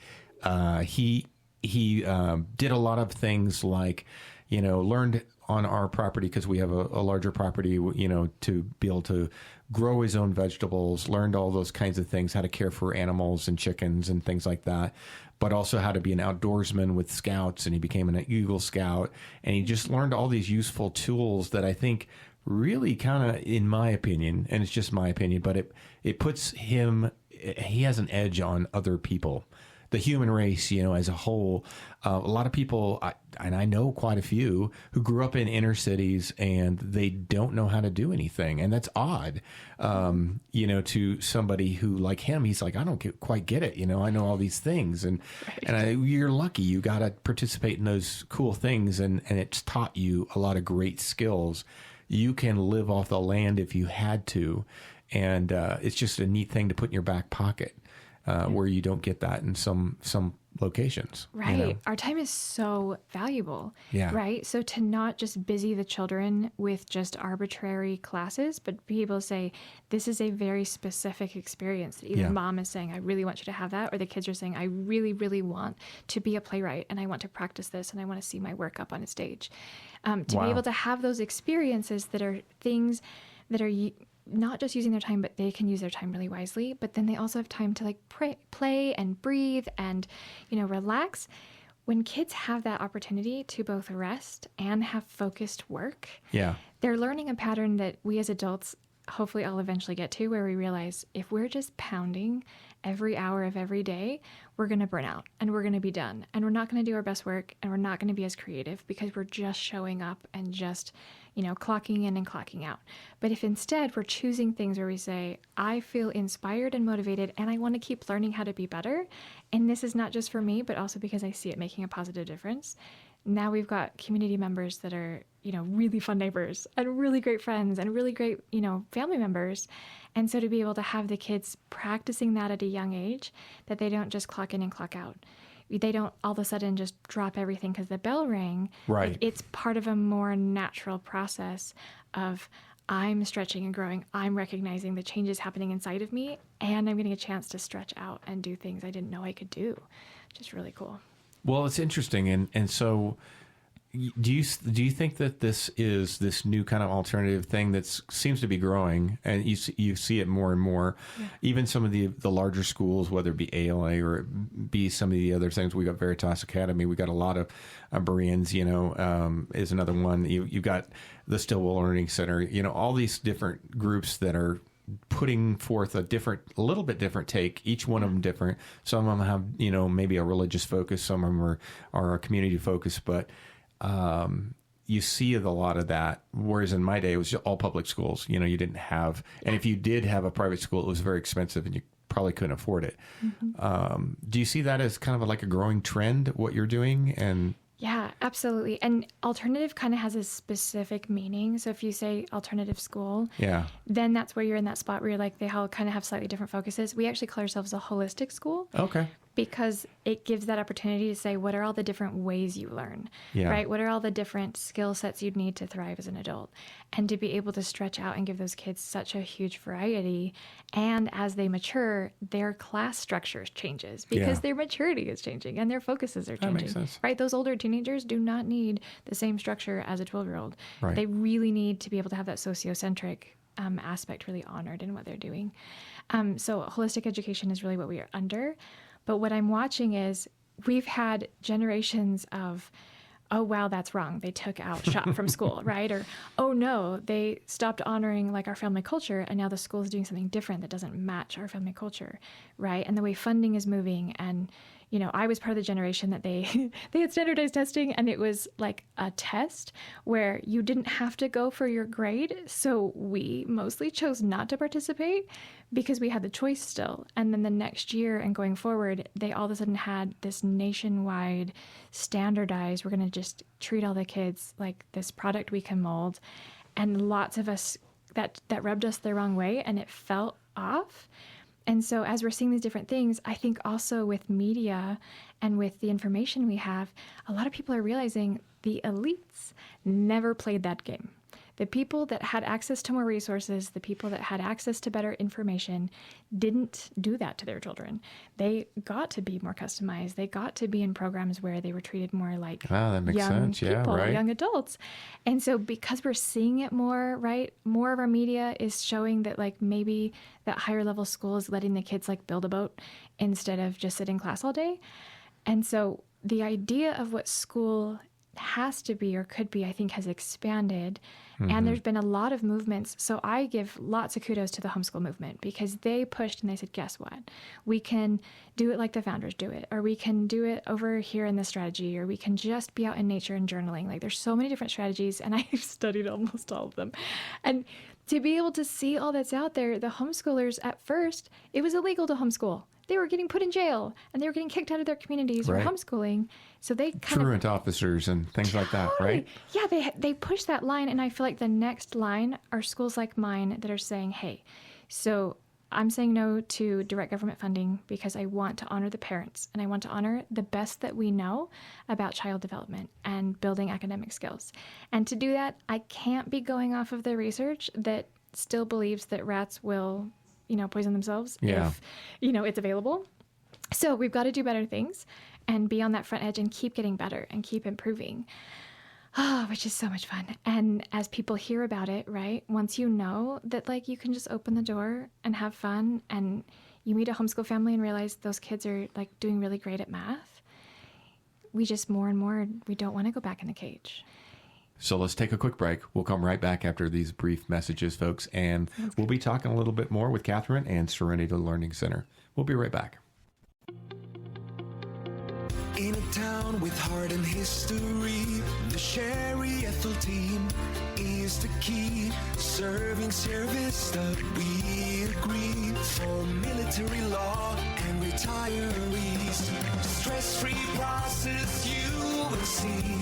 [SPEAKER 3] he did a lot of things like, learned on our property because we have a larger property, to be able to grow his own vegetables, learned all those kinds of things, how to care for animals and chickens and things like that, but also how to be an outdoorsman with scouts. And he became an Eagle Scout, and he just learned all these useful tools that I think really kind of, in my opinion, and it's just my opinion, but it puts him, he has an edge on other people. The human race, as a whole, a lot of people, and I know quite a few, who grew up in inner cities and they don't know how to do anything. And that's odd, to somebody who, like him, he's like, I don't quite get it. I know all these things. And you're lucky you got to participate in those cool things. And it's taught you a lot of great skills. You can live off the land if you had to. And it's just a neat thing to put in your back pocket. Where you don't get that in some locations.
[SPEAKER 4] Right. Our time is so valuable.
[SPEAKER 3] Yeah.
[SPEAKER 4] Right. So to not just busy the children with just arbitrary classes, but be able to say, this is a very specific experience that either mom is saying, I really want you to have that, or the kids are saying, I really, really want to be a playwright and I want to practice this and I want to see my work up on a stage. To be able to have those experiences that are things that are not just using their time, but they can use their time really wisely. But then they also have time to like play and breathe and, relax. When kids have that opportunity to both rest and have focused work, they're learning a pattern that we as adults hopefully I'll eventually get to, where we realize if we're just pounding every hour of every day, we're going to burn out and we're going to be done and we're not going to do our best work and we're not going to be as creative because we're just showing up and just, clocking in and clocking out. But if instead we're choosing things where we say, I feel inspired and motivated and I want to keep learning how to be better. And this is not just for me, but also because I see it making a positive difference. Now we've got community members that are, really fun neighbors and really great friends and really great, family members. And so to be able to have the kids practicing that at a young age, that they don't just clock in and clock out. They don't all of a sudden just drop everything because the bell rang.
[SPEAKER 3] Right.
[SPEAKER 4] Like, it's part of a more natural process of I'm stretching and growing. I'm recognizing the changes happening inside of me, and I'm getting a chance to stretch out and do things I didn't know I could do, which is really cool.
[SPEAKER 3] Well, it's interesting. And so do you think that this is this new kind of alternative thing that seems to be growing, and you see it more and more, even some of the larger schools, whether it be ALA or be some of the other things. We got Veritas Academy. We got a lot of Bereans, is another one. You've got the Stillwell Learning Center, all these different groups that are putting forth a little bit different take, each one of them different. Some of them have, maybe a religious focus. Some of them are a community focus, but you see a lot of that. Whereas in my day, it was all public schools. You didn't have, and if you did have a private school, it was very expensive and you probably couldn't afford it. Mm-hmm. Do you see that as kind of like a growing trend, what you're doing? And
[SPEAKER 4] Yeah, absolutely. And alternative kind of has a specific meaning. So if you say alternative school, then that's where you're in that spot where you're like, they all kind of have slightly different focuses. We actually call ourselves a holistic school.
[SPEAKER 3] Okay.
[SPEAKER 4] Because it gives that opportunity to say, what are all the different ways you learn, right? What are all the different skill sets you'd need to thrive as an adult? And to be able to stretch out and give those kids such a huge variety. And as they mature, their class structure changes because their maturity is changing and their focuses are changing. That makes sense. Right? Those older teenagers do not need the same structure as a 12-year-old. Right. They really need to be able to have that sociocentric aspect really honored in what they're doing. So holistic education is really what we are under. But what I'm watching is we've had generations of, oh, wow, that's wrong. They took out shop from school, right? Or, oh, no, they stopped honoring like our family culture, and now the school is doing something different that doesn't match our family culture, right? And the way funding is moving. And, you know, I was part of the generation that they had standardized testing, and it was like a test where you didn't have to go for your grade. So we mostly chose not to participate because we had the choice still. And then the next year and going forward, they all of a sudden had this nationwide standardized, we're going to just treat all the kids like this product we can mold. And lots of us, that rubbed us the wrong way, and it felt off. And so as we're seeing these different things, I think also with media and with the information we have, a lot of people are realizing the elites never played that game. The people that had access to more resources, the people that had access to better information, didn't do that to their children. They got to be more customized. They got to be in programs where they were treated more like young people, young adults. And so because we're seeing it more, right, more of our media is showing that like maybe that higher level school is letting the kids like build a boat instead of just sit in class all day. And so the idea of what school has to be or could be, I think, has expanded. And there's been a lot of movements. So I give lots of kudos to the homeschool movement because they pushed and they said, guess what? We can do it like the founders do it, or we can do it over here in this strategy, or we can just be out in nature and journaling. Like there's so many different strategies, and I've studied almost all of them. And to be able to see all that's out there, the homeschoolers at first, it was illegal to homeschool. They were getting put in jail, and they were getting kicked out of their communities for homeschooling. So they kind
[SPEAKER 3] truant officers and things like that, right?
[SPEAKER 4] Yeah, they push that line, and I feel like the next line are schools like mine that are saying, hey, so I'm saying no to direct government funding because I want to honor the parents, and I want to honor the best that we know about child development and building academic skills. And to do that, I can't be going off of the research that still believes that rats will poison themselves if, it's available. So we've got to do better things and be on that front edge and keep getting better and keep improving, which is so much fun. And as people hear about it, right, once you know that, like, you can just open the door and have fun, and you meet a homeschool family and realize those kids are, like, doing really great at math, we just more and more, we don't want to go back in the cage.
[SPEAKER 3] So let's take a quick break. We'll come right back after these brief messages, folks, and we'll be talking a little bit more with Kathryn and Serenity Learning Center. We'll be right back.
[SPEAKER 5] In a town with heart and history, the Sherry Ethell Team is the key, serving service that we agree for military law and retirees. Stress-free process you will see.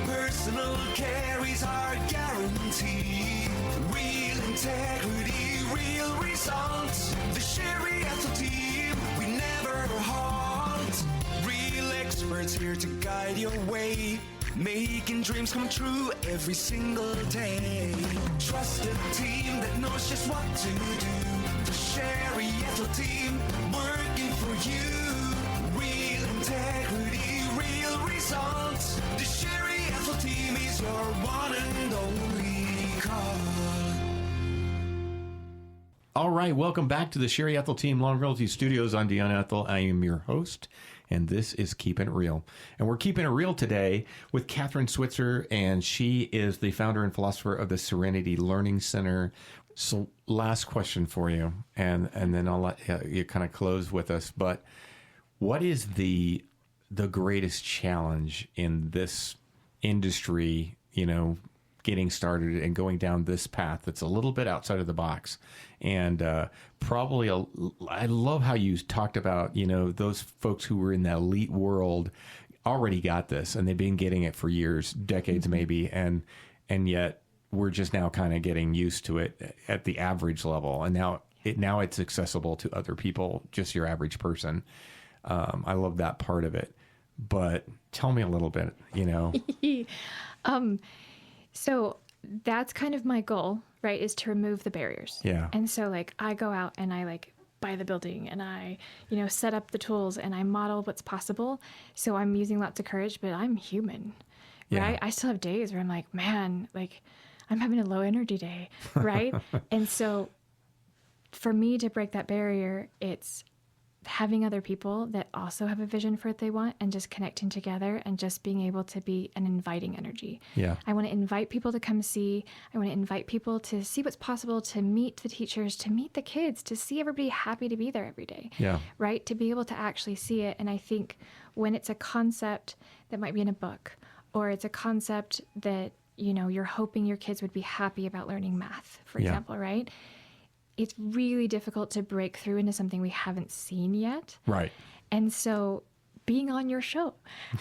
[SPEAKER 5] Personal care is our guarantee. Real integrity, real results. The Sherry Ethell Team, we never halt. Real experts here to guide your way, making dreams come true every single day. Trusted team that knows just what to do. The Sherry Ethell Team, working for you. Real integrity, real results. The Sherry Ethell Team is your one and only call.
[SPEAKER 3] All right, welcome back to the Sherry Ethell Team Long Realty Studios. I'm Dion Ethell. I am your host, and this is Keepin' It Real. And we're keeping it real today with Kathryn Switzer, and she is the founder and philosopher of the Serenity Learning Center. So last question for you, and then I'll let you kind of close with us. But what is the greatest challenge in this industry, getting started and going down this path that's a little bit outside of the box? And I love how you talked about, those folks who were in the elite world already got this, and they've been getting it for years, decades maybe, and yet we're just now kind of getting used to it at the average level, and now it's accessible to other people, just your average person. I love that part of it, but tell me a little bit,
[SPEAKER 4] So that's kind of my goal, right, is to remove the barriers.
[SPEAKER 3] Yeah.
[SPEAKER 4] And so, like, I go out and I, like, buy the building and I, set up the tools and I model what's possible. So I'm using lots of courage, but I'm human, right? I still have days where I'm like, man, like, I'm having a low energy day, right? And so for me to break that barrier, it's having other people that also have a vision for what they want and just connecting together and just being able to be an inviting energy.
[SPEAKER 3] Yeah.
[SPEAKER 4] I want to invite people to come see. I want to invite people to see what's possible, to meet the teachers, to meet the kids, to see everybody happy to be there every day.
[SPEAKER 3] Yeah.
[SPEAKER 4] Right? To be able to actually see it. And I think when it's a concept that might be in a book, or it's a concept that, you're hoping your kids would be happy about learning math, for example, right? It's really difficult to break through into something we haven't seen yet.
[SPEAKER 3] Right.
[SPEAKER 4] And so being on your show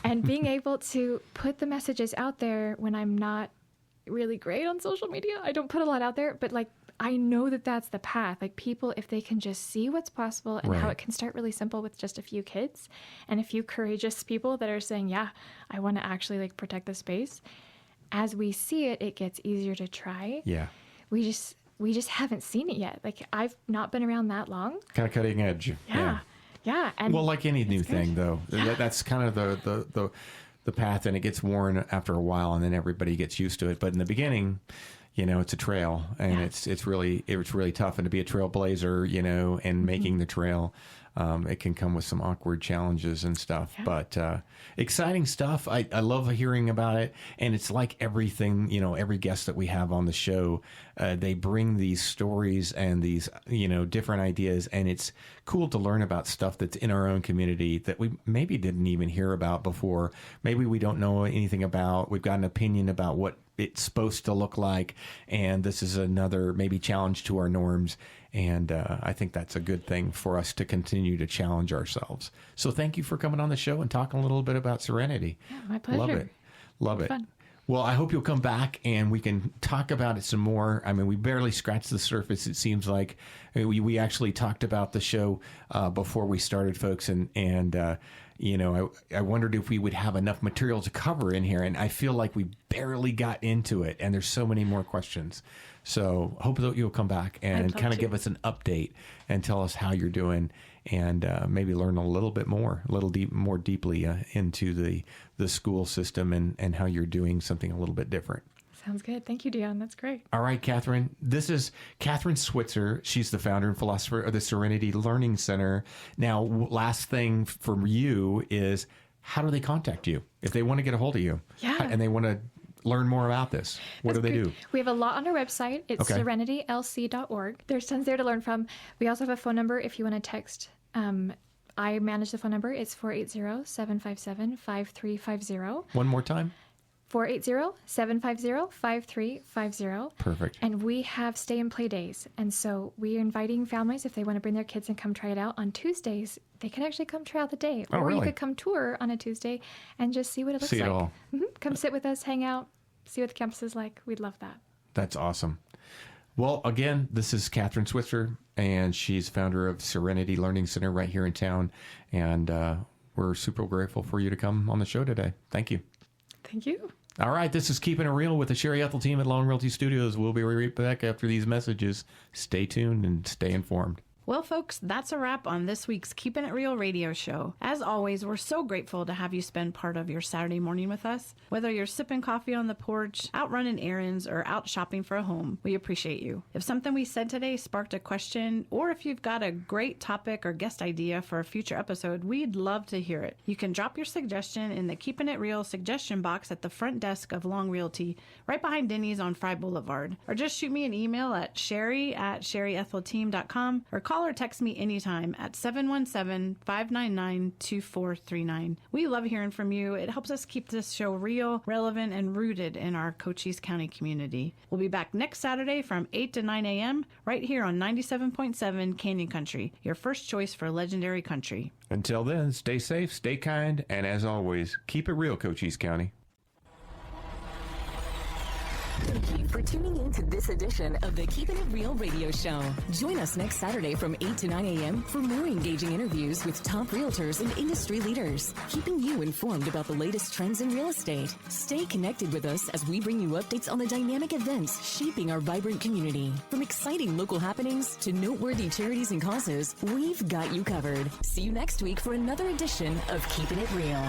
[SPEAKER 4] and being able to put the messages out there when I'm not really great on social media, I don't put a lot out there, but like, I know that that's the path. Like, people, if they can just see what's possible and how it can start really simple with just a few kids and a few courageous people that are saying, yeah, I want to actually like protect the space. As we see it, it gets easier to try.
[SPEAKER 3] Yeah.
[SPEAKER 4] We just haven't seen it yet. Like, I've not been around that long.
[SPEAKER 3] Kind of cutting edge.
[SPEAKER 4] Yeah. And
[SPEAKER 3] well, like any new thing, though, that's kind of the path, and it gets worn after a while, and then everybody gets used to it. But in the beginning, it's a trail, and it's really tough. And to be a trailblazer, and making the trail, it can come with some awkward challenges and stuff. Yeah. But exciting stuff. I love hearing about it. And it's like everything, every guest that we have on the show, they bring these stories and these, different ideas. And it's cool to learn about stuff that's in our own community that we maybe didn't even hear about before. Maybe we don't know anything about. We've got an opinion about what it's supposed to look like. And this is another maybe challenge to our norms. And I think that's a good thing for us to continue to challenge ourselves. So thank you for coming on the show and talking a little bit about Serenity.
[SPEAKER 4] Yeah, my pleasure.
[SPEAKER 3] Love it.
[SPEAKER 4] Fun.
[SPEAKER 3] Well, I hope you'll come back and we can talk about it some more. I mean, we barely scratched the surface, it seems like. We actually talked about the show before we started, folks, and I wondered if we would have enough material to cover in here, and I feel like we barely got into it, and there's so many more questions. So hope that you'll come back and kind of give us an update and tell us how you're doing, and maybe learn a little bit more, more deeply into the school system and how you're doing something a little bit different.
[SPEAKER 4] Sounds good. Thank you, Dion. That's great.
[SPEAKER 3] All right, Kathryn. This is Kathryn Switzer. She's the founder and philosopher of the Serenity Learning Center. Now, last thing for you is, how do they contact you if they want to get a hold of you?
[SPEAKER 4] Yeah.
[SPEAKER 3] And they want to learn more about this? What do they do?
[SPEAKER 4] We have a lot on our website. It's serenitylc.org. There's tons there to learn from. We also have a phone number if you want to text. I manage the phone number. It's 480-757-5350.
[SPEAKER 3] One more time.
[SPEAKER 4] 480-750-5350.
[SPEAKER 3] Perfect.
[SPEAKER 4] And we have stay and play days. And so we are inviting families, if they want to bring their kids and come try it out on Tuesdays, they can actually come try out the day.
[SPEAKER 3] Oh,
[SPEAKER 4] or
[SPEAKER 3] really?
[SPEAKER 4] you could come tour on a Tuesday and just see what it looks like.
[SPEAKER 3] See it all.
[SPEAKER 4] Come sit with us, hang out, see what the campus is like. We'd love that.
[SPEAKER 3] That's awesome. Well, again, this is Kathryn Switzer, and she's founder of Serenity Learning Center right here in town. And we're super grateful for you to come on the show today. Thank you.
[SPEAKER 4] Thank you.
[SPEAKER 3] All right, this is Keepin' It Real with the Sherry Ethell Team at Long Realty Studios. We'll be right back after these messages. Stay tuned and stay informed.
[SPEAKER 8] Well, folks, that's a wrap on this week's Keepin' It Real radio show. As always, we're so grateful to have you spend part of your Saturday morning with us. Whether you're sipping coffee on the porch, out running errands, or out shopping for a home, we appreciate you. If something we said today sparked a question, or if you've got a great topic or guest idea for a future episode, we'd love to hear it. You can drop your suggestion in the Keepin' It Real suggestion box at the front desk of Long Realty, right behind Denny's on Fry Boulevard. Or just shoot me an email at sherry@sherryethelteam.com or call call or text me anytime at 717-599-2439. We love hearing from you. It helps us keep this show real, relevant, and rooted in our Cochise County community. We'll be back next Saturday from 8 to 9 a.m. right here on 97.7 Canyon Country, your first choice for legendary country.
[SPEAKER 3] Until then, stay safe, stay kind, and as always, keep it real, Cochise County.
[SPEAKER 1] Thank you for tuning in to this edition of the Keepin' It Real radio show. Join us next Saturday from 8 to 9 a.m. for more engaging interviews with top realtors and industry leaders, keeping you informed about the latest trends in real estate. Stay connected with us as we bring you updates on the dynamic events shaping our vibrant community. From exciting local happenings to noteworthy charities and causes, we've got you covered. See you next week for another edition of Keepin' It Real.